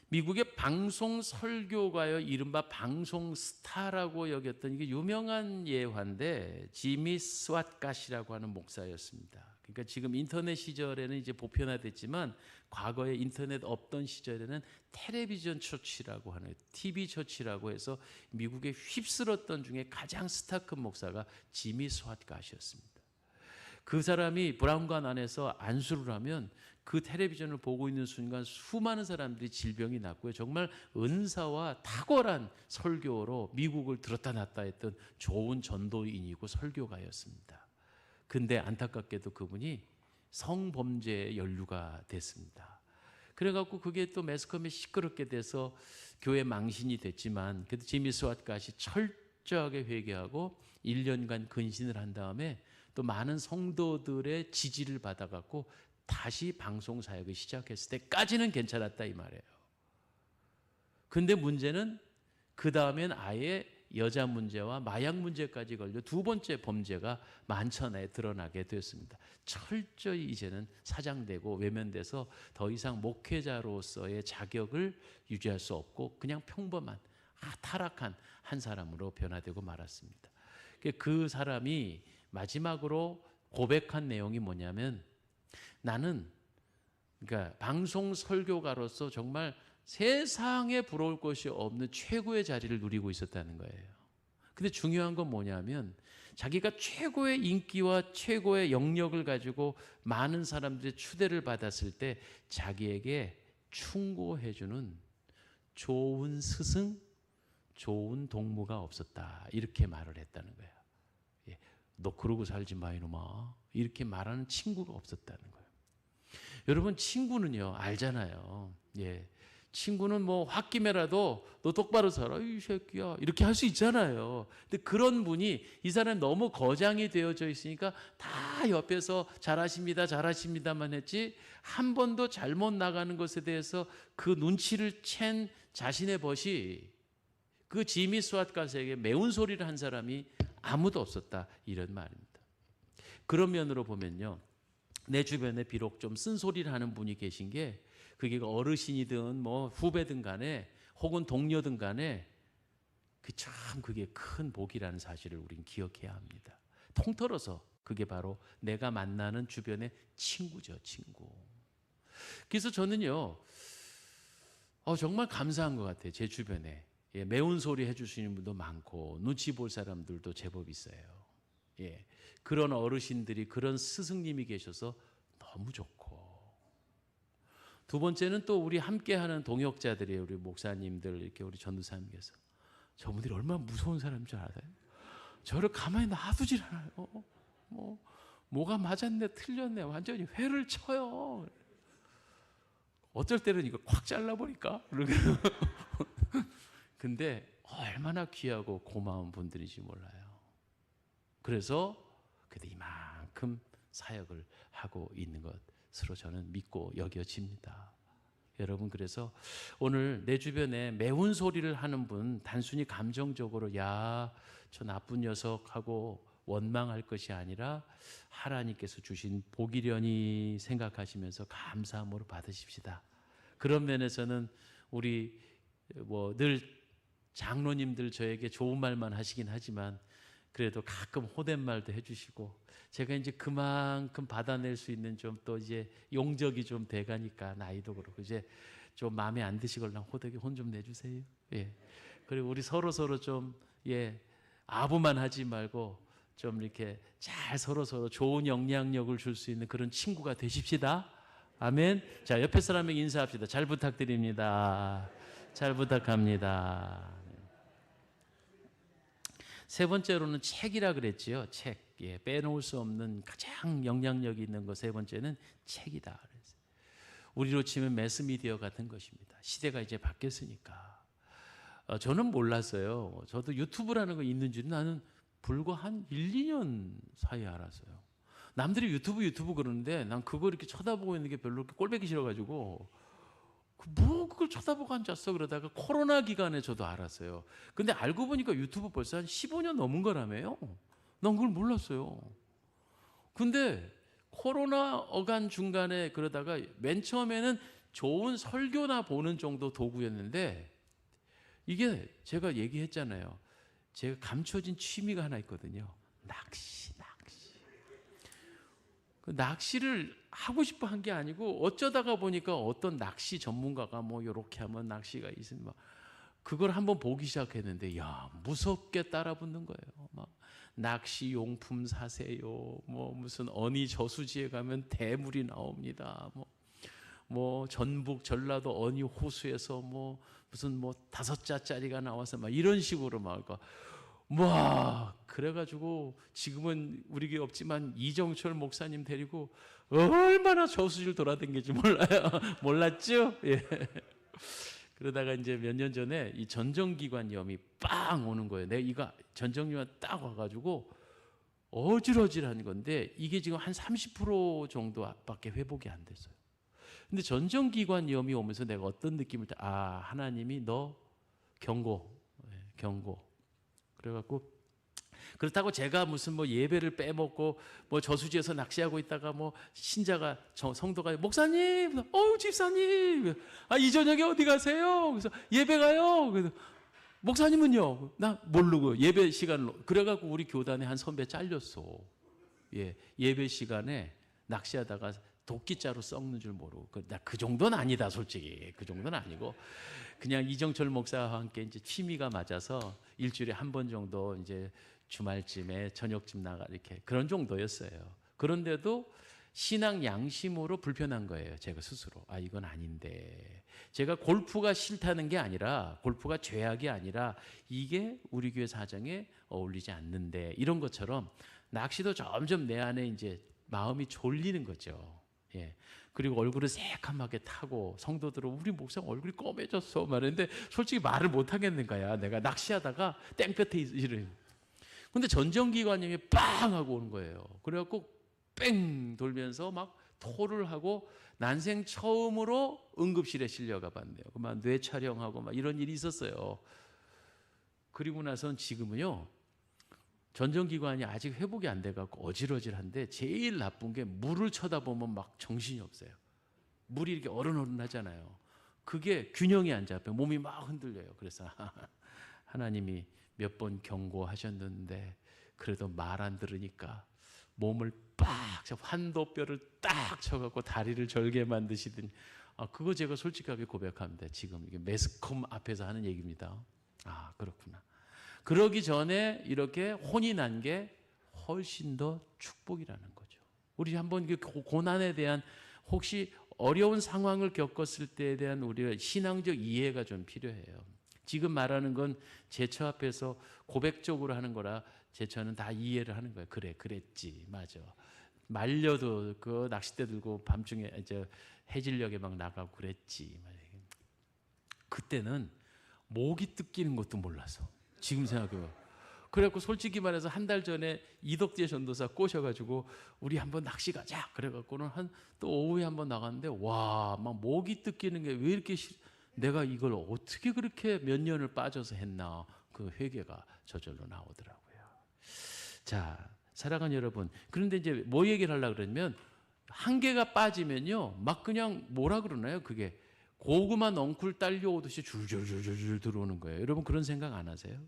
미국의 방송 설교가요, 이른바 방송 스타라고 여겼던 이게 유명한 예화인데 지미 스왓갓이라고 하는 목사였습니다. 그러니까 지금 인터넷 시절에는 이제 보편화됐지만 과거에 인터넷 없던 시절에는 텔레비전 처치라고 하는 TV 처치라고 해서 미국에 휩쓸었던 중에 가장 스타 큰 목사가 지미 스왓갓이었습니다. 그 사람이 브라운관 안에서 안수를 하면 그 텔레비전을 보고 있는 순간 수많은 사람들이 질병이 났고요. 정말 은사와 탁월한 설교로 미국을 들었다 놨다 했던 좋은 전도인이고 설교가였습니다. 근데 안타깝게도 그분이 성범죄에 연루가 됐습니다. 그래갖고 그게 또 매스컴에 시끄럽게 돼서 교회 망신이 됐지만 그래도 지미 스왓갓이 철저하게 회개하고 1년간 근신을 한 다음에 또 많은 성도들의 지지를 받아갖고 다시 방송 사역을 시작했을 때까지는 괜찮았다 이 말이에요. 근데 문제는 그 다음엔 아예 여자 문제와 마약 문제까지 걸려 두 번째 범죄가 만천하에 드러나게 되었습니다. 철저히 이제는 사장되고 외면돼서 더 이상 목회자로서의 자격을 유지할 수 없고 그냥 평범한 타락한 한 사람으로 변화되고 말았습니다. 그 사람이 마지막으로 고백한 내용이 뭐냐면 나는 그러니까 방송 설교가로서 정말 세상에 부러울 것이 없는 최고의 자리를 누리고 있었다는 거예요. 근데 중요한 건 뭐냐면 자기가 최고의 인기와 최고의 영역을 가지고 많은 사람들의 추대를 받았을 때 자기에게 충고해주는 좋은 스승, 좋은 동무가 없었다. 이렇게 말을 했다는 거예요. 너 그러고 살지 마 이놈아. 이렇게 말하는 친구가 없었다는 거예요. 여러분 친구는요 알잖아요. 친구는 뭐 홧김에라도 너 똑바로 살아 이 새끼야 이렇게 할 수 있잖아요. 근데 그런 분이 이 사람이 너무 거장이 되어져 있으니까 다 옆에서 잘하십니다만 했지 한 번도 잘못 나가는 것에 대해서 그 눈치를 챈 자신의 벗이 그 지미 스왓갓에게 매운 소리를 한 사람이 아무도 없었다 이런 말입니다. 그런 면으로 보면요. 내 주변에 비록 좀 쓴소리를 하는 분이 계신 게 그게 어르신이든 뭐 후배든 간에 혹은 동료든 간에 그게 큰 복이라는 사실을 우린 기억해야 합니다. 통틀어서 그게 바로 내가 만나는 주변의 친구죠, 친구. 그래서 저는요, 정말 감사한 것 같아요. 제 주변에 매운 소리 해주시는 분도 많고 눈치 볼 사람들도 제법 있어요. 그런 어르신들이 그런 스승님이 계셔서 너무 좋고 두 번째는 또 우리 함께하는 동역자들이에요. 우리 목사님들 이렇게 우리 전도사님께서 저분들이 얼마나 무서운 사람인 줄 알아요? 저를 가만히 놔두질 않아요. 뭐가 맞았네 틀렸네 완전히 회를 쳐요. 어쩔 때는 이거 콱 잘라버릴까? 근데 얼마나 귀하고 고마운 분들인지 몰라요. 그래서 이만큼 사역을 하고 있는 것으로 저는 믿고 여겨집니다. 여러분 그래서 오늘 내 주변에 매운 소리를 하는 분 단순히 감정적으로 야 저 나쁜 녀석하고 원망할 것이 아니라 하나님께서 주신 복이려니 생각하시면서 감사함으로 받으십시다. 그런 면에서는 우리 늘 장로님들 저에게 좋은 말만 하시긴 하지만 그래도 가끔 호댓말도 해주시고 제가 이제 그만큼 받아낼 수 있는 좀 또 이제 용적이 좀 돼가니까 나이도 그렇고 이제 좀 마음에 안 드시걸랑 호되게 혼 좀 내주세요. 그리고 우리 서로 좀 아부만 하지 말고 좀 이렇게 잘 서로 좋은 영향력을 줄 수 있는 그런 친구가 되십시다. 아멘. 자 옆에 사람에게 인사합시다. 잘 부탁드립니다. 잘 부탁합니다. 세 번째로는 책이라 그랬지요. 책. 예, 빼놓을 수 없는 가장 영향력이 있는 것 세 번째는 책이다. 그랬어요. 우리로 치면 매스미디어 같은 것입니다. 시대가 이제 바뀌었으니까. 저는 몰랐어요. 저도 유튜브라는 거 있는 줄 나는 불과 한 1, 2년 사이에 알았어요. 남들이 유튜브 그러는데 난 그거 이렇게 쳐다보고 있는 게 별로 꼴보기 싫어가지고 뭐 그걸 쳐다보고 앉았어. 그러다가 코로나 기간에 저도 알았어요. 근데 알고 보니까 유튜브 벌써 한 15년 넘은 거라며요. 난 그걸 몰랐어요. 근데 코로나 어간 중간에 그러다가 맨 처음에는 좋은 설교나 보는 정도 도구였는데 이게 제가 얘기했잖아요. 제가 감춰진 취미가 하나 있거든요. 낚시. 그 낚시를 하고 싶어 한 게 아니고 어쩌다가 보니까 어떤 낚시 전문가가 뭐 이렇게 하면 낚시가 있으면 막 그걸 한번 보기 시작했는데 야 무섭게 따라붙는 거예요. 막 낚시 용품 사세요. 뭐 무슨 어니 저수지에 가면 대물이 나옵니다. 뭐 전북 전라도 어니 호수에서 뭐 무슨 뭐 5자짜리가 나와서 막 이런 식으로 막 그래가지고 지금은 우리 교회 없지만 이정철 목사님 데리고 얼마나 저수지를 돌아다니는지 몰라요. 몰랐죠? 예. 그러다가 이제 몇 년 전에 이 전정기관염이 빵 오는 거예요. 내가 이거 전정기관 딱 와가지고 어질어질한 건데 이게 지금 한 30% 정도밖에 회복이 안 됐어요. 근데 전정기관염이 오면서 내가 어떤 느낌을 하나님이 너 경고. 그래갖고 그렇다고 제가 무슨 뭐 예배를 빼먹고 뭐 저수지에서 낚시하고 있다가 뭐 신자가 성도가 목사님, 집사님, 이 저녁에 어디 가세요? 그래서 예배 가요. 그래서 목사님은요? 나 모르고 예배 시간으로 그래갖고 우리 교단에 한 선배 잘렸어. 예, 예배 시간에 낚시하다가 도끼자루 썩는 줄 모르고 나 그 정도는 아니다 솔직히 그 정도는 아니고 그냥 이정철 목사와 함께 이제 취미가 맞아서 일주일에 한 번 정도 이제 주말쯤에 저녁쯤 나가 이렇게 그런 정도였어요. 그런데도 신앙 양심으로 불편한 거예요. 제가 스스로 이건 아닌데 제가 골프가 싫다는 게 아니라 골프가 죄악이 아니라 이게 우리 교회 사정에 어울리지 않는데 이런 것처럼 낚시도 점점 내 안에 이제 마음이 졸리는 거죠. 예. 그리고 얼굴을 새까맣게 타고 성도들은 우리 목사님 얼굴이 검해졌어 말했는데 솔직히 말을 못 하겠는 거야. 내가 낚시하다가 땡볕에 이르는. 근데 전정기관염이 빵 하고 오는 거예요. 그래갖고 뺑 돌면서 막 토를 하고 난생 처음으로 응급실에 실려가 봤네요. 그만 뇌 촬영하고 막 이런 일이 있었어요. 그리고 나선 지금은요. 전정기관이 아직 회복이 안 돼갖고 어질어질한데 제일 나쁜 게 물을 쳐다보면 막 정신이 없어요. 물이 이렇게 어른어른하잖아요. 그게 균형이 안 잡혀요. 몸이 막 흔들려요. 그래서 하나님이 몇 번 경고하셨는데 그래도 말 안 들으니까 몸을 빡 환도뼈를 딱 쳐갖고 다리를 절게 만드시더니 그거 제가 솔직하게 고백합니다. 지금 이게 매스컴 앞에서 하는 얘기입니다. 그렇구나. 그러기 전에 이렇게 혼이 난 게 훨씬 더 축복이라는 거죠. 우리 한번 고난에 대한 혹시 어려운 상황을 겪었을 때에 대한 우리의 신앙적 이해가 좀 필요해요. 지금 말하는 건 제처 앞에서 고백적으로 하는 거라 제처는 다 이해를 하는 거예요. 그래, 그랬지, 맞아. 말려도 그 낚싯대 들고 밤중에 해질녘에 막 나가고 그랬지. 그때는 목이 뜯기는 것도 몰라서. 지금 생각해요. 그래갖고 솔직히 말해서 한 달 전에 이덕재 전도사 꼬셔가지고 우리 한번 낚시 가자. 그래갖고는 또 오후에 한번 나갔는데 막 목이 뜯기는 게 왜 이렇게 내가 이걸 어떻게 그렇게 몇 년을 빠져서 했나 그 회개가 저절로 나오더라고요. 자, 사랑하는 여러분. 그런데 이제 뭐 얘기를 하려고 그러면 한계가 빠지면요 막 그냥 뭐라 그러나요? 그게 고구마 넝쿨 딸려오듯이 줄줄줄줄 들어오는 거예요. 여러분 그런 생각 안 하세요?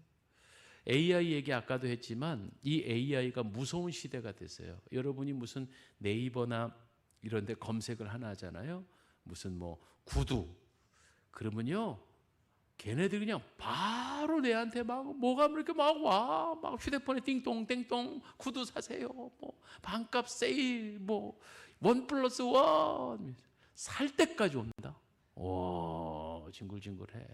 AI 얘기 아까도 했지만 이 AI가 무서운 시대가 됐어요. 여러분이 무슨 네이버나 이런 데 검색을 하나 하잖아요. 무슨 뭐 구두. 그러면요. 걔네들이 그냥 바로 내한테 막 뭐가 이렇게 막 와. 막 휴대폰에 띵동 띵동 구두 사세요. 뭐 반값 세일 뭐 1+1 살 때까지 옵니다. 오, 징글징글해.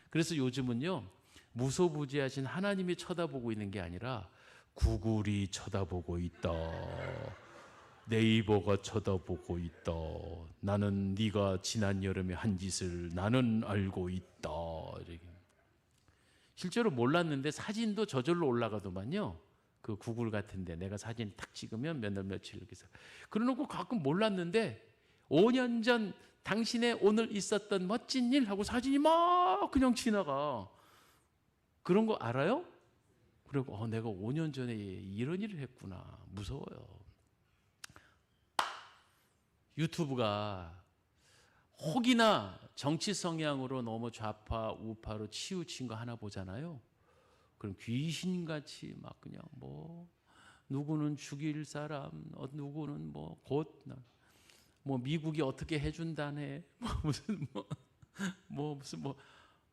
그래서 요즘은요. 무소부지하신 하나님이 쳐다보고 있는 게 아니라 구글이 쳐다보고 있다. 네이버가 쳐다보고 있다. 나는 네가 지난 여름에 한 짓을 나는 알고 있다. 이렇게. 실제로 몰랐는데 사진도 저절로 올라가더만요. 그 구글 같은데 내가 사진 탁 찍으면 몇 날 며칠 이렇게 해서. 그러놓고 가끔 몰랐는데 5년 전 당신의 오늘 있었던 멋진 일 하고 사진이 막 그냥 지나가. 그런 거 알아요? 그리고 내가 5년 전에 이런 일을 했구나. 무서워요. 유튜브가 혹이나 정치 성향으로 너무 좌파 우파로 치우친 거 하나 보잖아요. 그럼 귀신같이 막 그냥 뭐 누구는 죽일 사람, 누구는 뭐 곧 뭐 미국이 어떻게 해준다네,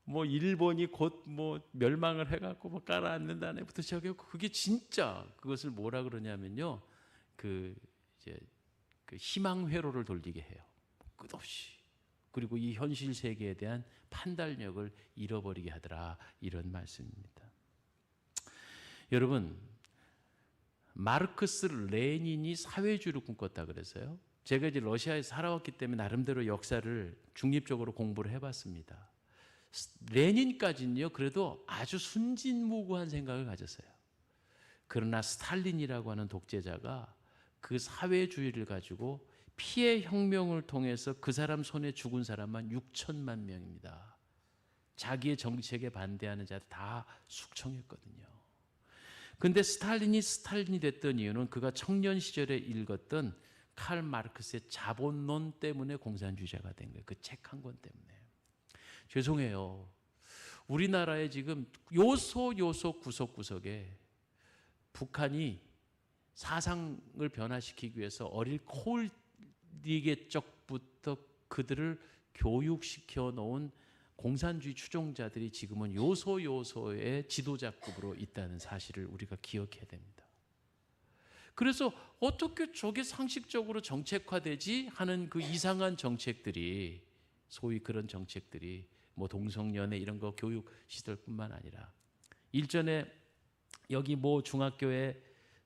뭐 일본이 곧 뭐 멸망을 해갖고 뭐 깔아앉는다네부터 시작해서 그게 진짜 그것을 뭐라 그러냐면요, 그 이제 그 희망 회로를 돌리게 해요. 끝없이. 그리고 이 현실 세계에 대한 판단력을 잃어버리게 하더라, 이런 말씀입니다. 여러분, 마르크스 레닌이 사회주의를 꿈꿨다 그래서요. 제가 이제 러시아에 살아왔기 때문에 나름대로 역사를 중립적으로 공부를 해봤습니다. 레닌까지는요, 그래도 아주 순진무구한 생각을 가졌어요. 그러나 스탈린이라고 하는 독재자가 그 사회주의를 가지고 피해 혁명을 통해서 그 사람 손에 죽은 사람만 6천만 명입니다. 자기의 정책에 반대하는 자들 다 숙청했거든요. 근데 스탈린이 됐던 이유는 그가 청년 시절에 읽었던 칼 마르크스의 자본론 때문에 공산주의자가 된 거예요. 그 책 한 권 때문에. 죄송해요. 우리나라에 지금 요소 구석구석에 북한이 사상을 변화시키기 위해서 어릴 코울리게 적부터 그들을 교육시켜 놓은 공산주의 추종자들이 지금은 요소의 지도자급으로 있다는 사실을 우리가 기억해야 됩니다. 그래서 어떻게 저게 상식적으로 정책화되지 하는 그 이상한 정책들이, 소위 그런 정책들이 뭐 동성연애 이런 거 교육 시설뿐만 아니라, 일전에 여기 모 중학교에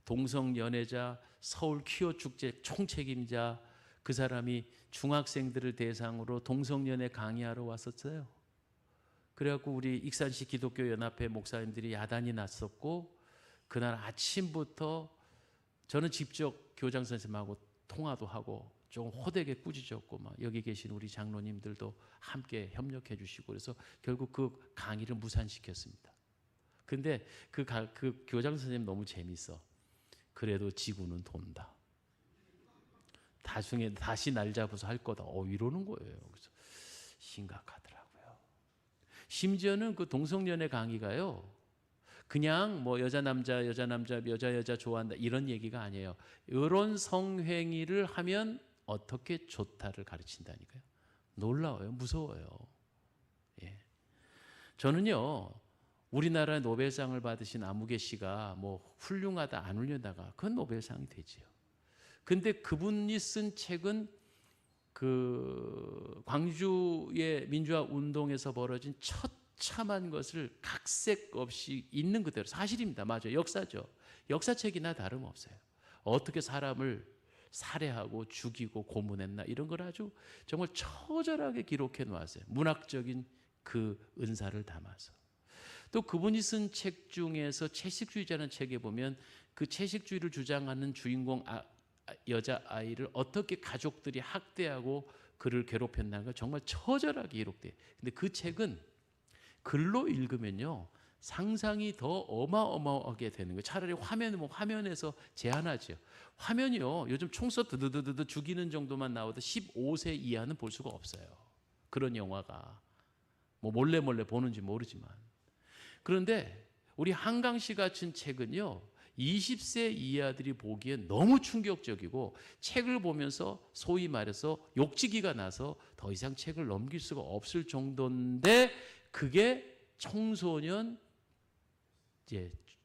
동성연애자 서울 퀴어 축제 총책임자 그 사람이 중학생들을 대상으로 동성연애 강의하러 왔었어요. 그래갖고 우리 익산시 기독교 연합회 목사님들이 야단이 났었고, 그날 아침부터 저는 직접 교장 선생님하고 통화도 하고 좀 호되게 꾸짖었고, 막 여기 계신 우리 장로님들도 함께 협력해 주시고, 그래서 결국 그 강의를 무산시켰습니다. 근데 그 교장 선생님 너무 재밌어. 그래도 지구는 돈다. 나중에 다시 날 잡아서 할 거다. 이러는 거예요. 그래서 심각하더라고요. 심지어는 그 동성연애 강의가요, 그냥 뭐 여자 남자 좋아한다 이런 얘기가 아니에요. 이런 성행위를 하면 어떻게 좋다를 가르친다니까요. 놀라워요. 무서워요. 예. 저는요, 우리나라 노벨상을 받으신 아무개 씨가 뭐 훌륭하다 안 훌륭하다가 그건 노벨상이 되지요. 근데 그분이 쓴 책은 그 광주의 민주화 운동에서 벌어진 처참한 것을 각색 없이 있는 그대로, 사실입니다. 맞아요. 역사죠. 역사책이나 다름없어요. 어떻게 사람을 살해하고 죽이고 고문했나 이런 걸 아주 정말 처절하게 기록해 놓았어요. 문학적인 그 은사를 담아서. 또 그분이 쓴 책 중에서 채식주의자라는 책에 보면 그 채식주의를 주장하는 주인공 여자아이를 어떻게 가족들이 학대하고 그를 괴롭혔나는 걸 정말 처절하게 기록돼요. 근데 그 책은 글로 읽으면요, 상상이 더 어마어마하게 되는 거예요. 차라리 화면에서 제한하죠. 화면이요, 요즘 총서 드드드드 죽이는 정도만 나와도 15세 이하는 볼 수가 없어요. 그런 영화가 뭐 몰래 보는지 모르지만. 그런데 우리 한강 씨 같은 책은요, 20세 이하들이 보기엔 너무 충격적이고 책을 보면서 소위 말해서 욕지기가 나서 더 이상 책을 넘길 수가 없을 정도인데, 그게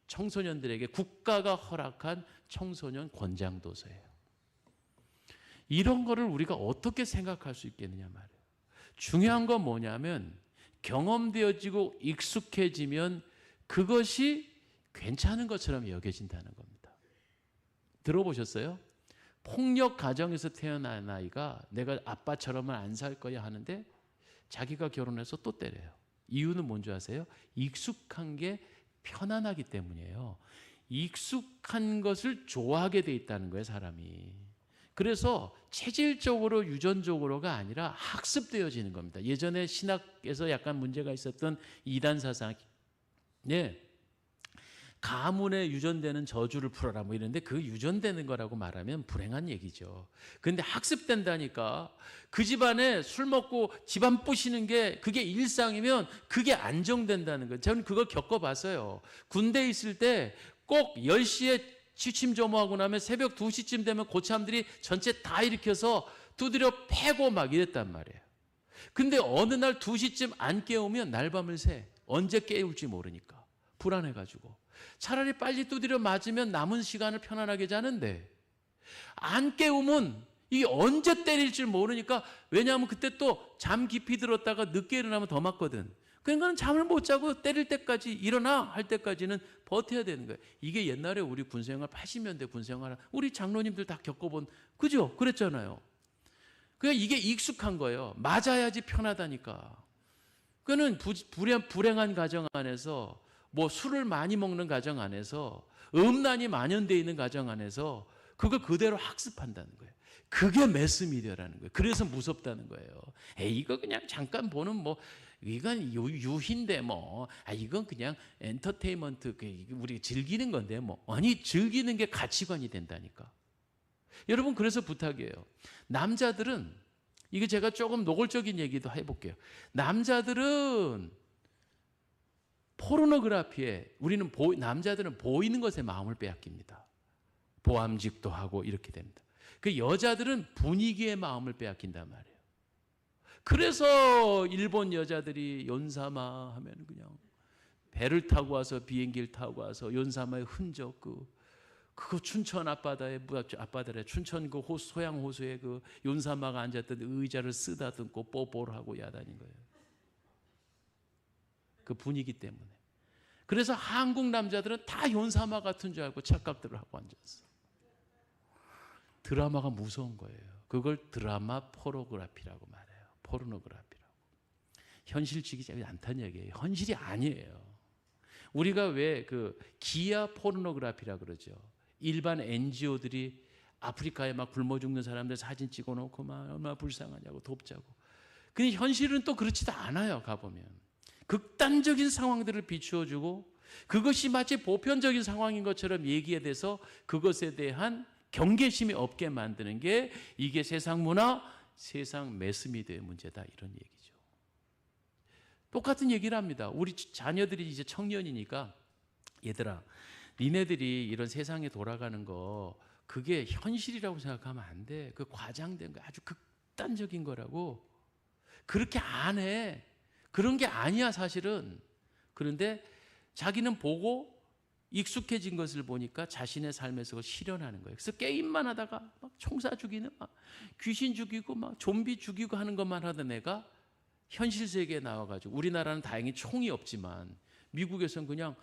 청소년들에게 국가가 허락한 청소년 권장도서예요. 이런 거를 우리가 어떻게 생각할 수 있겠느냐 말이에요. 중요한 건 뭐냐면 경험되어지고 익숙해지면 그것이 괜찮은 것처럼 여겨진다는 겁니다. 들어보셨어요? 폭력 가정에서 태어난 아이가 내가 아빠처럼은 안 살 거야 하는데 자기가 결혼해서 또 때려요. 이유는 뭔지 아세요? 익숙한 게 편안하기 때문이에요. 익숙한 것을 좋아하게 돼 있다는 거예요, 사람이. 그래서 체질적으로 유전적으로가 아니라 학습되어지는 겁니다. 예전에 신학에서 약간 문제가 있었던 이단 사상, 네, 가문에 유전되는 저주를 풀어라 뭐 이런데 그 유전되는 거라고 말하면 불행한 얘기죠. 근데 학습된다니까. 그 집안에 술 먹고 집안 부시는 게 그게 일상이면 그게 안정된다는 거예요. 저는 그걸 겪어봤어요. 군대에 있을 때 꼭 10시에 취침조모하고 나면 새벽 2시쯤 되면 고참들이 전체 다 일으켜서 두드려 패고 막 이랬단 말이에요. 근데 어느 날 2시쯤 안 깨우면 날밤을 새. 언제 깨울지 모르니까. 불안해가지고. 차라리 빨리 두드려 맞으면 남은 시간을 편안하게 자는데 안 깨우면 이게 언제 때릴지 모르니까. 왜냐하면 그때 또 잠 깊이 들었다가 늦게 일어나면 더 맞거든. 그러니까 잠을 못 자고 때릴 때까지 일어나 할 때까지는 버텨야 되는 거예요. 이게 옛날에 우리 군생활 80년대 군생활 우리 장로님들 다 겪어본, 그죠? 그랬잖아요. 그냥 이게 익숙한 거예요. 맞아야지 편하다니까. 그는 불행한 가정 안에서 뭐 술을 많이 먹는 가정 안에서 음란이 만연되어 있는 가정 안에서 그걸 그대로 학습한다는 거예요. 그게 매스미디어라는 거예요. 그래서 무섭다는 거예요. 에이, 이거 그냥 잠깐 보는 뭐 이건 유희인데 뭐 이건 그냥 엔터테인먼트, 우리 즐기는 건데 뭐. 아니, 즐기는 게 가치관이 된다니까. 여러분, 그래서 부탁이에요. 남자들은, 이게 제가 조금 노골적인 얘기도 해볼게요. 남자들은 포르노그래피에 남자들은 보이는 것에 마음을 빼앗깁니다. 보암직도 하고 이렇게 됩니다. 그 여자들은 분위기에 마음을 빼앗긴단 말이에요. 그래서 일본 여자들이 연사마 하면 그냥 배를 타고 와서 비행기를 타고 와서 연사마의 흔적 그거 춘천 앞바다에 춘천 그 소양 호수에 그 연사마가 앉았던 의자를 쓰다듬고 뽀뽀를 하고 야단인 거예요. 그 분위기 때문에. 그래서 한국 남자들은 다 연사마 같은 줄 알고 착각들을 하고 앉았어. 드라마가 무서운 거예요. 그걸 드라마 포르노그래피라고 말해요. 포르노그래피라고. 현실적이지 않다는 얘기예요. 현실이 아니에요. 우리가 왜 그 기아 포르노그래피라고 그러죠. 일반 NGO들이 아프리카에 막 굶어 죽는 사람들 사진 찍어놓고 막 얼마나 불쌍하냐고 돕자고. 근데 현실은 또 그렇지도 않아요. 가보면 극단적인 상황들을 비추어주고 그것이 마치 보편적인 상황인 것처럼 얘기에 대해서 그것에 대한 경계심이 없게 만드는 게 이게 세상 문화, 세상 매스미디어의 문제다, 이런 얘기죠. 똑같은 얘기를 합니다. 우리 자녀들이 이제 청년이니까 얘들아, 니네들이 이런 세상에 돌아가는 거 그게 현실이라고 생각하면 안 돼. 그 과장된 거, 아주 극단적인 거라고. 그렇게 안 해. 그런 게 아니야 사실은. 그런데 자기는 보고 익숙해진 것을 보니까 자신의 삶에서 그걸 실현하는 거예요. 그래서 게임만 하다가 막 총사 죽이는, 막 귀신 죽이고 막 좀비 죽이고 하는 것만 하던 애가 현실 세계에 나와가지고, 우리나라는 다행히 총이 없지만 미국에서는 그냥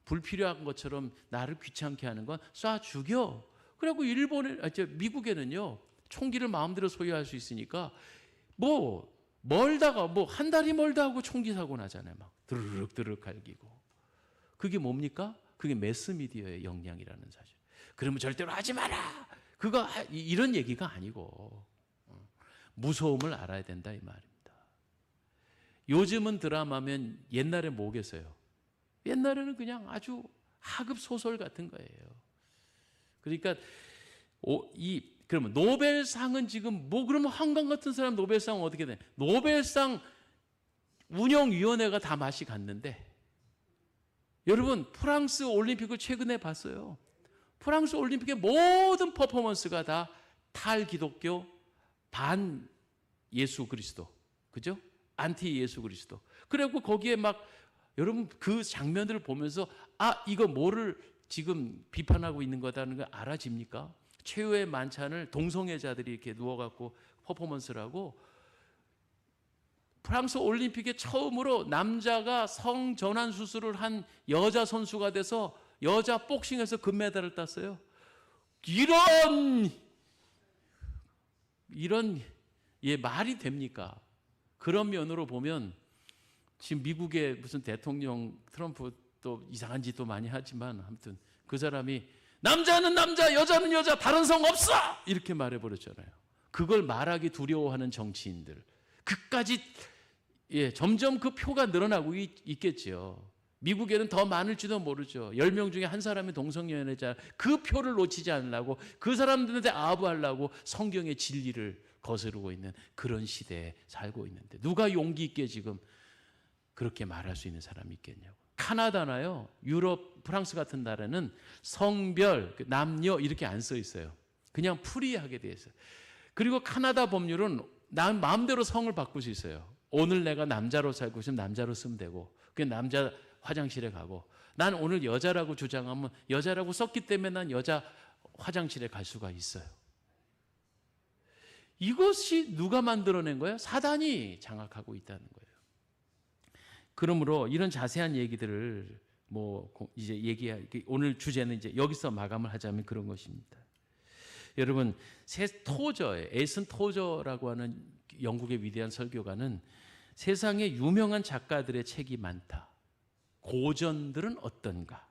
불필요한 것처럼 나를 귀찮게 하는 건 쏴 죽여. 그리고 미국에는요 총기를 마음대로 소유할 수 있으니까 뭐 멀다가 뭐 한 달이 멀다 하고 총기 사고 나잖아요. 막 드르륵 갈기고. 그게 뭡니까? 그게 매스미디어의 역량이라는 사실. 그러면 절대로 하지 마라. 그거 이런 얘기가 아니고 무서움을 알아야 된다 이 말입니다. 요즘은 드라마면 옛날에 뭐겠어요? 옛날에는 그냥 아주 하급 소설 같은 거예요. 그러니까 그러면 노벨상은 지금 그러면 한강 같은 사람 노벨상 어떻게 돼? 노벨상 운영위원회가 다 맛이 갔는데, 여러분 프랑스 올림픽을 최근에 봤어요. 프랑스 올림픽의 모든 퍼포먼스가 다 탈기독교, 반 예수 그리스도, 그죠? 안티 예수 그리스도. 그리고 거기에 막 여러분 그 장면들을 보면서 이거 뭐를 지금 비판하고 있는 거다는 걸 알아집니까? 최후의 만찬을 동성애자들이 이렇게 누워갖고 퍼포먼스를 하고, 프랑스 올림픽에 처음으로 남자가 성전환 수술을 한 여자 선수가 돼서 여자 복싱에서 금메달을 땄어요. 이런 말이 됩니까? 그런 면으로 보면 지금 미국의 무슨 대통령 트럼프 또 이상한 짓도 많이 하지만 아무튼 그 사람이 남자는 남자, 여자는 여자, 다른 성 없어! 이렇게 말해버렸잖아요. 그걸 말하기 두려워하는 정치인들. 그까지 점점 그 표가 늘어나고 있겠죠. 미국에는 더 많을지도 모르죠. 10명 중에 한 사람이 동성연애자. 그 표를 놓치지 않으려고 그 사람들한테 아부하려고 성경의 진리를 거스르고 있는 그런 시대에 살고 있는데 누가 용기 있게 지금 그렇게 말할 수 있는 사람이 있겠냐고. 카나다나요, 유럽, 프랑스 같은 나라는 성별, 남녀 이렇게 안 써 있어요. 그냥 프리하게 돼 있어요. 그리고 카나다 법률은 난 마음대로 성을 바꿀 수 있어요. 오늘 내가 남자로 살고 있으면 남자로 쓰면 되고, 그 남자 화장실에 가고, 난 오늘 여자라고 주장하면 여자라고 썼기 때문에 난 여자 화장실에 갈 수가 있어요. 이것이 누가 만들어낸 거예요? 사단이 장악하고 있다는 거예요. 그러므로 이런 자세한 얘기들을 이제 오늘 주제는 이제 여기서 마감을 하자면 그런 것입니다. 여러분, 에이슨 토저라고 하는 영국의 위대한 설교가는 세상에 유명한 작가들의 책이 많다. 고전들은 어떤가?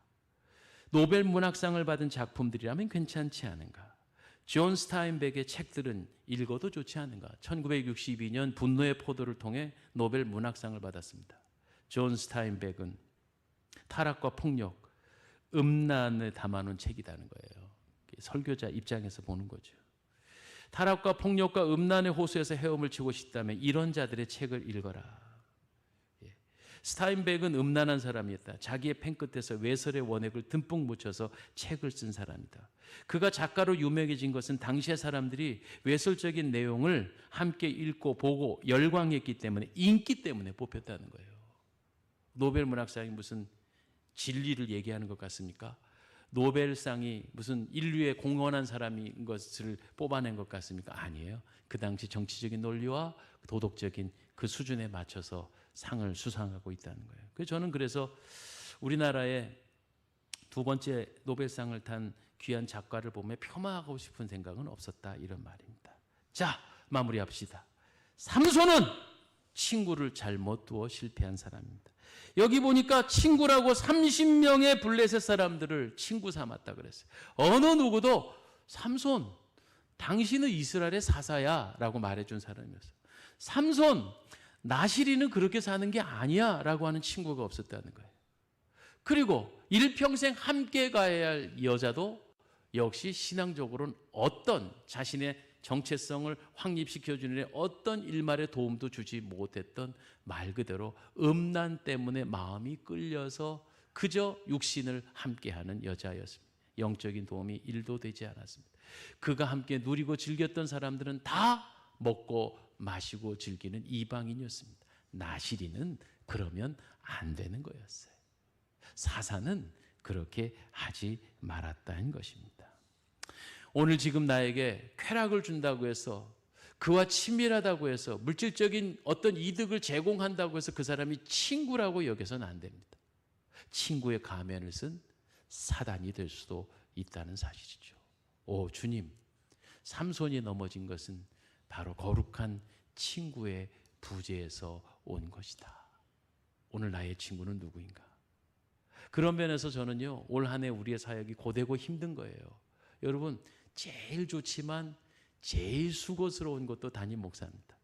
노벨 문학상을 받은 작품들이라면 괜찮지 않은가? 존 스타인백의 책들은 읽어도 좋지 않은가? 1962년 분노의 포도를 통해 노벨 문학상을 받았습니다. 존 스타인백은 타락과 폭력, 음란을 담아놓은 책이라는 거예요. 설교자 입장에서 보는 거죠. 타락과 폭력과 음란의 호수에서 헤엄을 치고 싶다면 이런 자들의 책을 읽어라. 스타인백은 음란한 사람이었다. 자기의 펜끝에서 외설의 원액을 듬뿍 묻혀서 책을 쓴 사람이다. 그가 작가로 유명해진 것은 당시의 사람들이 외설적인 내용을 함께 읽고 보고 열광했기 때문에, 인기 때문에 뽑혔다는 거예요. 노벨 문학상이 무슨 진리를 얘기하는 것 같습니까? 노벨상이 무슨 인류에 공헌한 사람인 것을 뽑아낸 것 같습니까? 아니에요. 그 당시 정치적인 논리와 도덕적인 그 수준에 맞춰서 상을 수상하고 있다는 거예요. 저는 그래서 우리나라의 두 번째 노벨상을 탄 귀한 작가를 보며 폄하하고 싶은 생각은 없었다, 이런 말입니다. 자, 마무리합시다. 삼손은 친구를 잘못 두어 실패한 사람입니다. 여기 보니까 친구라고 30명의 블레셋 사람들을 친구 삼았다 그랬어요. 어느 누구도 삼손, 당신은 이스라엘의 사사야 라고 말해준 사람이었어요. 삼손, 나시리는 그렇게 사는 게 아니야 라고 하는 친구가 없었다는 거예요. 그리고 일평생 함께 가야 할 여자도 역시 신앙적으로는 어떤 자신의 정체성을 확립시켜주는 어떤 일말의 도움도 주지 못했던, 말 그대로 음란 때문에 마음이 끌려서 그저 육신을 함께하는 여자였습니다. 영적인 도움이 1도 되지 않았습니다. 그가 함께 누리고 즐겼던 사람들은 다 먹고 마시고 즐기는 이방인이었습니다. 나시리는 그러면 안 되는 거였어요. 사사는 그렇게 하지 말았다는 것입니다. 오늘 지금 나에게 쾌락을 준다고 해서, 그와 친밀하다고 해서, 물질적인 어떤 이득을 제공한다고 해서 그 사람이 친구라고 여겨서는 안 됩니다. 친구의 가면을 쓴 사단이 될 수도 있다는 사실이죠. 오 주님, 삼손이 넘어진 것은 바로 거룩한 친구의 부재에서 온 것이다. 오늘 나의 친구는 누구인가? 그런 면에서 저는요, 올 한 해 우리의 사역이 고되고 힘든 거예요. 여러분, 제일 좋지만 제일 수고스러운 것도 담임 목사입니다.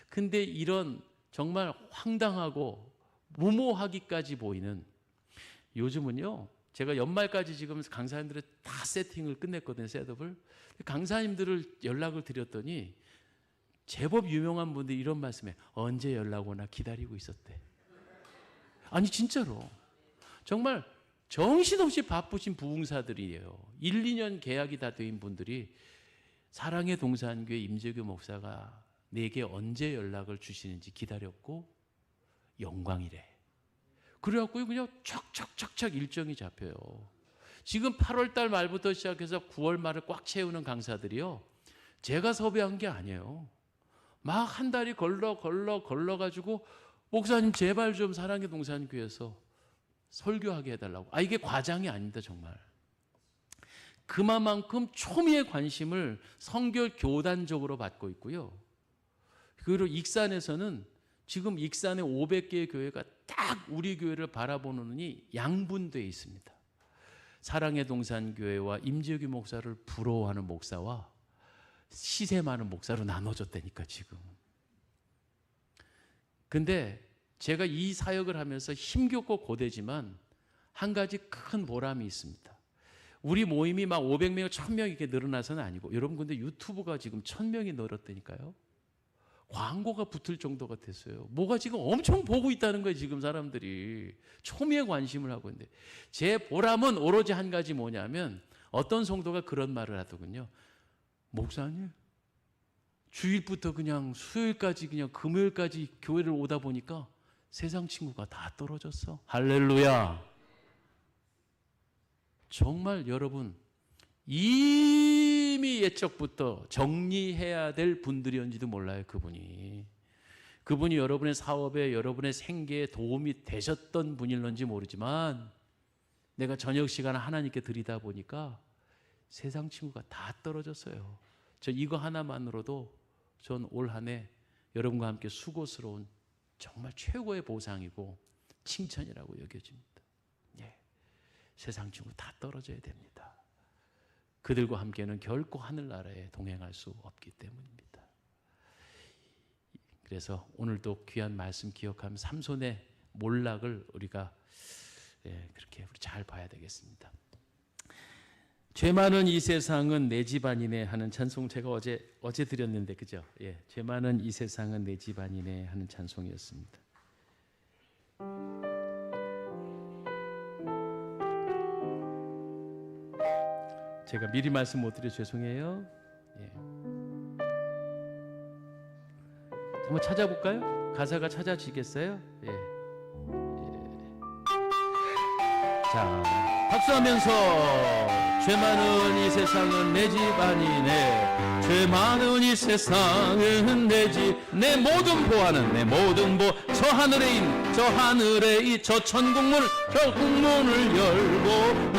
근데 이런 정말 황당하고 무모하기까지 보이는, 요즘은요, 제가 연말까지 지금 강사님들의 다 세팅을 끝냈거든요, 셋업을. 강사님들을 연락을 드렸더니 제법 유명한 분들이 이런 말씀에 언제 연락 오나 기다리고 있었대. 아니 진짜로 정말 정신없이 바쁘신 부흥사들이에요. 1, 2년 계약이 다 된 분들이 사랑의 동산교회 임재규 목사가 내게 언제 연락을 주시는지 기다렸고 영광이래. 그래갖고 그냥 척척척척 일정이 잡혀요. 지금 8월 달 말부터 시작해서 9월 말을 꽉 채우는 강사들이요, 제가 섭외한 게 아니에요. 막 한 달이 걸러가지고 목사님 제발 좀 사랑의 동산교회에서 설교하게 해달라고. 이게 과장이 아닙니다, 정말. 그만큼 초미의 관심을 성결 교단적으로 받고 있고요. 그리고 익산에서는 지금 익산에 500개의 교회가 딱 우리 교회를 바라보는 눈이 양분되어 있습니다. 사랑의 동산교회와 임재규 목사를 부러워하는 목사와 시세 많은 목사로 나눠졌다니까 지금. 근데 제가 이 사역을 하면서 힘겹고 고되지만 한 가지 큰 보람이 있습니다. 우리 모임이 막 500명, 1000명 이렇게 늘어나서는 아니고, 여러분 근데 유튜브가 지금 1000명이 늘었다니까요. 광고가 붙을 정도가 됐어요. 뭐가 지금 엄청 보고 있다는 거예요. 지금 사람들이 초미의 관심을 하고 있는데, 제 보람은 오로지 한 가지 뭐냐면, 어떤 성도가 그런 말을 하더군요. 목사님, 주일부터 그냥 수요일까지 그냥 금요일까지 교회를 오다 보니까 세상 친구가 다 떨어졌어. 할렐루야. 정말 여러분, 이미 예적부터 정리해야 될 분들이었는지도 몰라요. 그분이 여러분의 사업에, 여러분의 생계에 도움이 되셨던 분일런지 모르지만, 내가 저녁 시간을 하나님께 드리다 보니까 세상 친구가 다 떨어졌어요. 저 이거 하나만으로도 전 올 한 해 여러분과 함께 수고스러운 정말 최고의 보상이고 칭찬이라고 여겨집니다. 세상 친구 다 떨어져야 됩니다. 그들과 함께는 결코 하늘나라에 동행할 수 없기 때문입니다. 그래서 오늘도 귀한 말씀 기억하면 삼손의 몰락을 우리가 그렇게 우리 잘 봐야 되겠습니다. 죄 많은 이 세상은 내 집안이네 하는 찬송, 제가 어제 드렸는데 그죠? 죄 많은 이 세상은 내 집안이네 하는 찬송이었습니다. 제가 미리 말씀 못 드려 죄송해요. 한번 찾아볼까요? 가사가 찾아지겠어요? 자, 박수하면서 죄 많은 이 세상은 내 집안이네. 죄 많은 이 세상은 내 집, 내 모든 보아는 내 모든 보, 저 하늘에 인 저 천국문 저 국문을 열고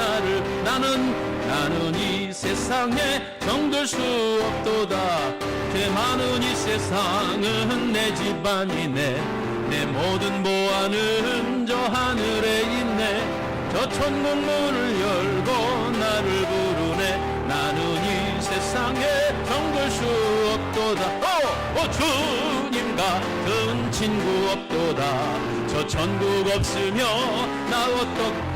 나는 이 세상에 정들 수 없도다. 죄 많은 이 세상은 내 집안이네. 내 모든 보아는 저 하늘에 있네. 저 천국문을 열고 나를 부르네. 나는 이 세상에 정들 수 없도다. 주님 같은 친구 없도다. 저 천국 없으며 나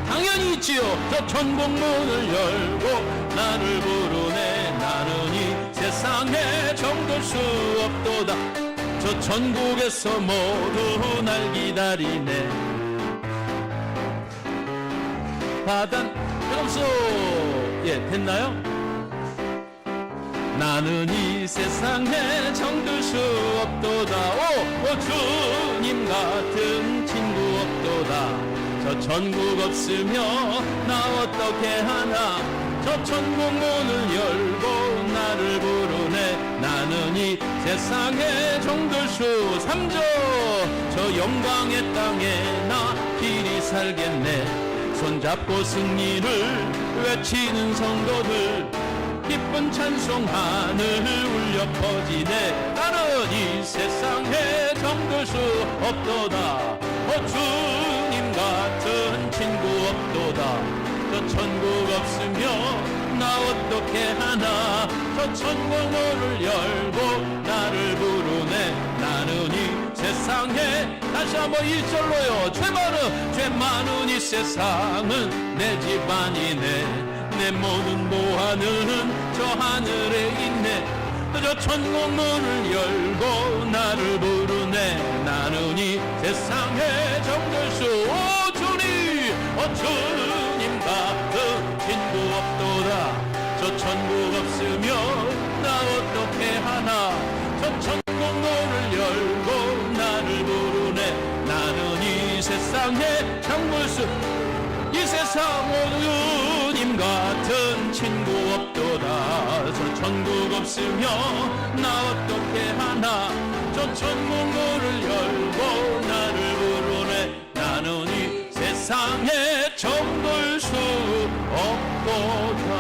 당연히 있지요. 저 천국문을 열고 나를 부르네. 나는 이 세상에 정들 수 없도다. 저 천국에서 모두 날 기다리네. 바단 박수. 됐나요? 나는 이 세상에 정들 수 없도다. 주님 같은 친구 없도다. 저 천국 없으며 나 어떻게 하나. 저 천국 문을 열고 나를 부르네. 나는 이 세상에 정들 수 3절. 저 영광의 땅에 나 길이 살겠네. 손잡고 승리를 외치는 성도들, 기쁜 찬송 하늘 울려 퍼지네. 나는 이 세상에 정들 수 없도다. 주님 같은 친구 없도다. 저 천국 없으며 나 어떻게 하나. 저 천국문을 열고 나를 부르네. 나는 이 세상에 다시 한번 1절로요. 죄 많은 이 세상은 내 집안이네. 내 모든 보아는 저 하늘에 있네. 저 천국문을 열고 나를 부르네. 나는 이 세상에 정들 수 주님 같은 친구 없도다. 저 천국 없으며 나 어떻게 하나. 저 천국문을 열고 나를 부르네. 나는 이 세상에 정들 수, 이 세상 모두 주님 같은 친구 없도다. 저 천국 없으며 나 어떻게 하나. 저 천문고를 열고 나를 부르네. 나는 이 세상에 정돌 수 없도다.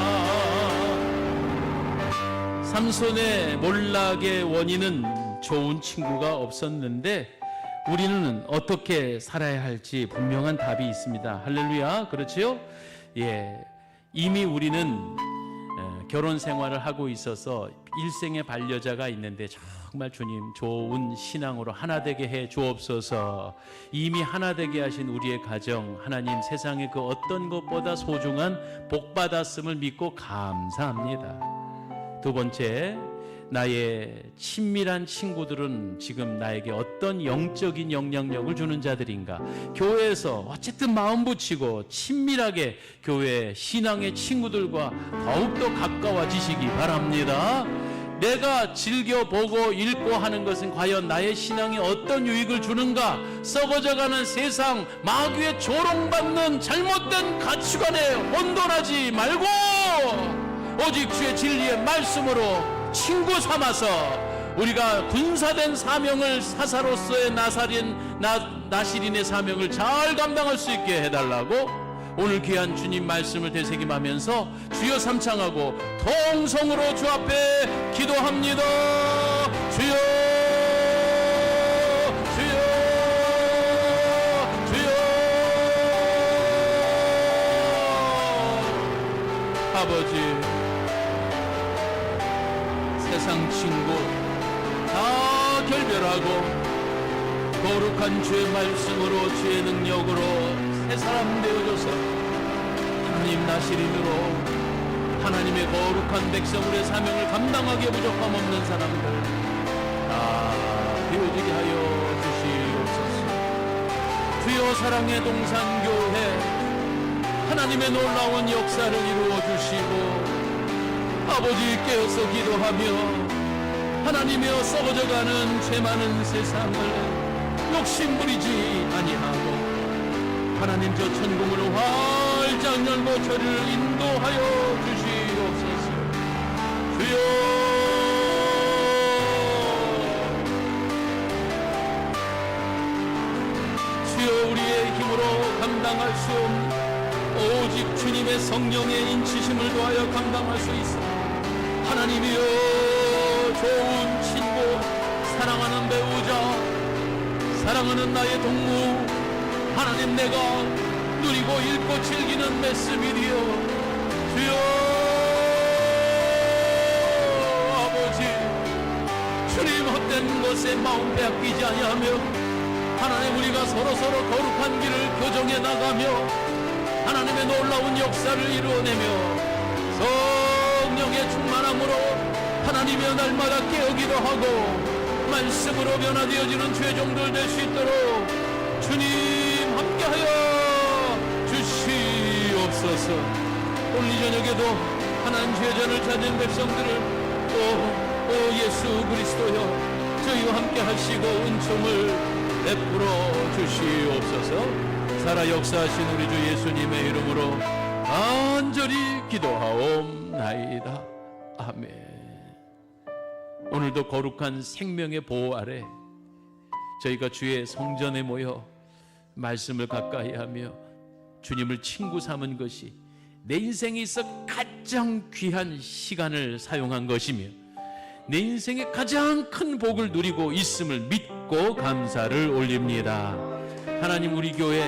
삼손의 몰락의 원인은 좋은 친구가 없었는데 우리는 어떻게 살아야 할지 분명한 답이 있습니다. 할렐루야. 그렇지요? 예. 이미 우리는 결혼 생활을 하고 있어서 일생의 반려자가 있는데 정말 주님 좋은 신앙으로 하나 되게 해 주옵소서. 이미 하나 되게 하신 우리의 가정, 하나님 세상의 그 어떤 것보다 소중한 복 받았음을 믿고 감사합니다. 두 번째, 나의 친밀한 친구들은 지금 나에게 어떤 영적인 영향력을 주는 자들인가? 교회에서 어쨌든 마음 붙이고 친밀하게 교회 신앙의 친구들과 더욱더 가까워지시기 바랍니다. 내가 즐겨보고 읽고 하는 것은 과연 나의 신앙에 어떤 유익을 주는가? 썩어져가는 세상, 마귀의 조롱받는 잘못된 가치관에 혼돈하지 말고 오직 주의 진리의 말씀으로 친구 삼아서 우리가 군사된 사명을, 사사로서의 나시린의 사명을 잘 감당할 수 있게 해달라고 오늘 귀한 주님 말씀을 되새김하면서 주여 삼창하고 통성으로 주 앞에 기도합니다. 주여, 주여, 주여. 아버지, 세상 친구 다 결별하고 거룩한 주의 말씀으로 주의 능력으로 새 사람 되어줘서 하나님 나시린으로 하나님의 거룩한 백성들의 사명을 감당하기에 부족함 없는 사람들 다 되어지게 하여 주시옵소서. 주여 사랑의 동산교회 하나님의 놀라운 역사를 이루어 주시고 아버지 깨어서 기도하며 하나님이여 썩어져가는 죄 많은 세상을 욕심부리지 아니하고 하나님 저 천국을 활짝 열고 저를 인도하여 주시옵소서. 주여, 주여 우리의 힘으로 감당할 수 없는 오직 주님의 성령의 인치심을 더하여 감당할 수 있어. 하나님이여 좋은 친구, 사랑하는 배우자, 사랑하는 나의 동무, 하나님 내가 누리고 읽고 즐기는 메스미디어 주여 아버지 주님 헛된 것에 마음 빼앗기지 아니하며 하나님 우리가 서로서로 거룩한 길을 교정해 나가며 하나님의 놀라운 역사를 이루어내며 성령의 충만함으로 하나님의 날마다 깨우기도 하고 말씀으로 변화되어지는 죄종들 될 수 있도록 주님 함께하여 주시옵소서. 오늘 이 저녁에도 하나님 죄전을 찾은 백성들을 오 예수 그리스도여 저희와 함께 하시고 은총을 베풀어 주시옵소서. 살아 역사하신 우리 주 예수님의 이름으로 간절히 기도하옵나이다. 아멘. 오늘도 거룩한 생명의 보호 아래 저희가 주의 성전에 모여 말씀을 가까이 하며 주님을 친구 삼은 것이 내 인생에 있어 가장 귀한 시간을 사용한 것이며 내 인생에 가장 큰 복을 누리고 있음을 믿고 감사를 올립니다. 하나님 우리 교회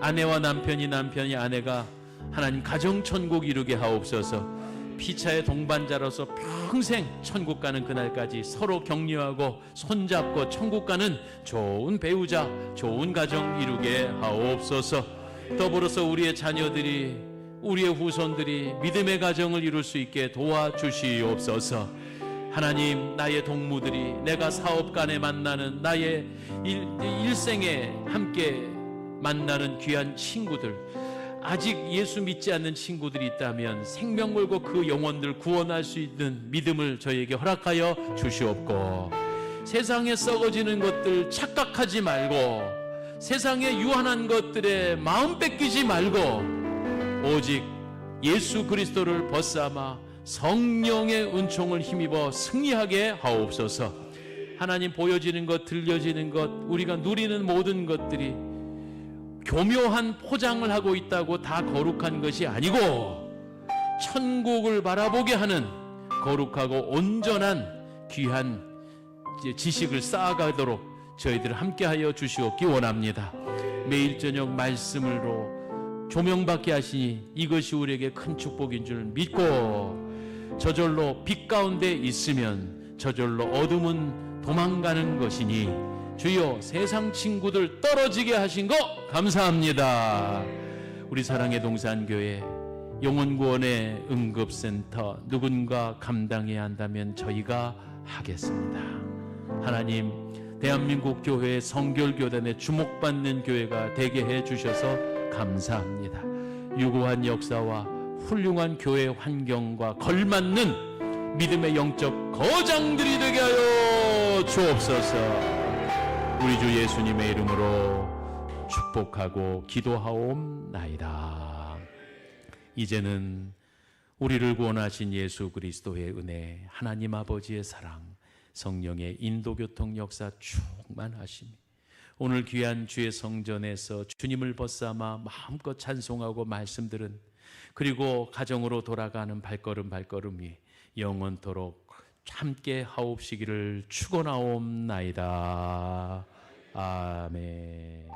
아내와 남편이 아내가 하나님 가정천국 이루게 하옵소서. 피차의 동반자로서 평생 천국 가는 그날까지 서로 격려하고 손잡고 천국 가는 좋은 배우자, 좋은 가정 이루게 하옵소서. 더불어서 우리의 자녀들이, 우리의 후손들이 믿음의 가정을 이룰 수 있게 도와주시옵소서. 하나님 나의 동무들이, 내가 사업간에 만나는 나의 일생에 함께 만나는 귀한 친구들, 아직 예수 믿지 않는 친구들이 있다면 생명 걸고 그 영혼들 구원할 수 있는 믿음을 저에게 허락하여 주시옵고, 세상에 썩어지는 것들 착각하지 말고 세상에 유한한 것들에 마음 뺏기지 말고 오직 예수 그리스도를 벗삼아 성령의 은총을 힘입어 승리하게 하옵소서. 하나님 보여지는 것, 들려지는 것, 우리가 누리는 모든 것들이 교묘한 포장을 하고 있다고 다 거룩한 것이 아니고 천국을 바라보게 하는 거룩하고 온전한 귀한 지식을 쌓아가도록 저희들 함께하여 주시옵기 원합니다. 매일 저녁 말씀으로 조명받게 하시니 이것이 우리에게 큰 축복인 줄 믿고 저절로 빛 가운데 있으면 저절로 어둠은 도망가는 것이니 주여 세상 친구들 떨어지게 하신 거 감사합니다. 우리 사랑의 동산교회 영혼구원의 응급센터 누군가 감당해야 한다면 저희가 하겠습니다. 하나님 대한민국 교회의 성결교단에 주목받는 교회가 되게 해주셔서 감사합니다. 유구한 역사와 훌륭한 교회 환경과 걸맞는 믿음의 영적 거장들이 되게 하여 주옵소서. 우리 주 예수님의 이름으로 축복하고 기도하옵나이다. 이제는 우리를 구원하신 예수 그리스도의 은혜, 하나님 아버지의 사랑, 성령의 인도교통 역사 충만하심이 오늘 귀한 주의 성전에서 주님을 벗삼아 마음껏 찬송하고 말씀 들은 그리고 가정으로 돌아가는 발걸음이 영원토록 함께 하옵시기를 축원하옵나이다. 아멘.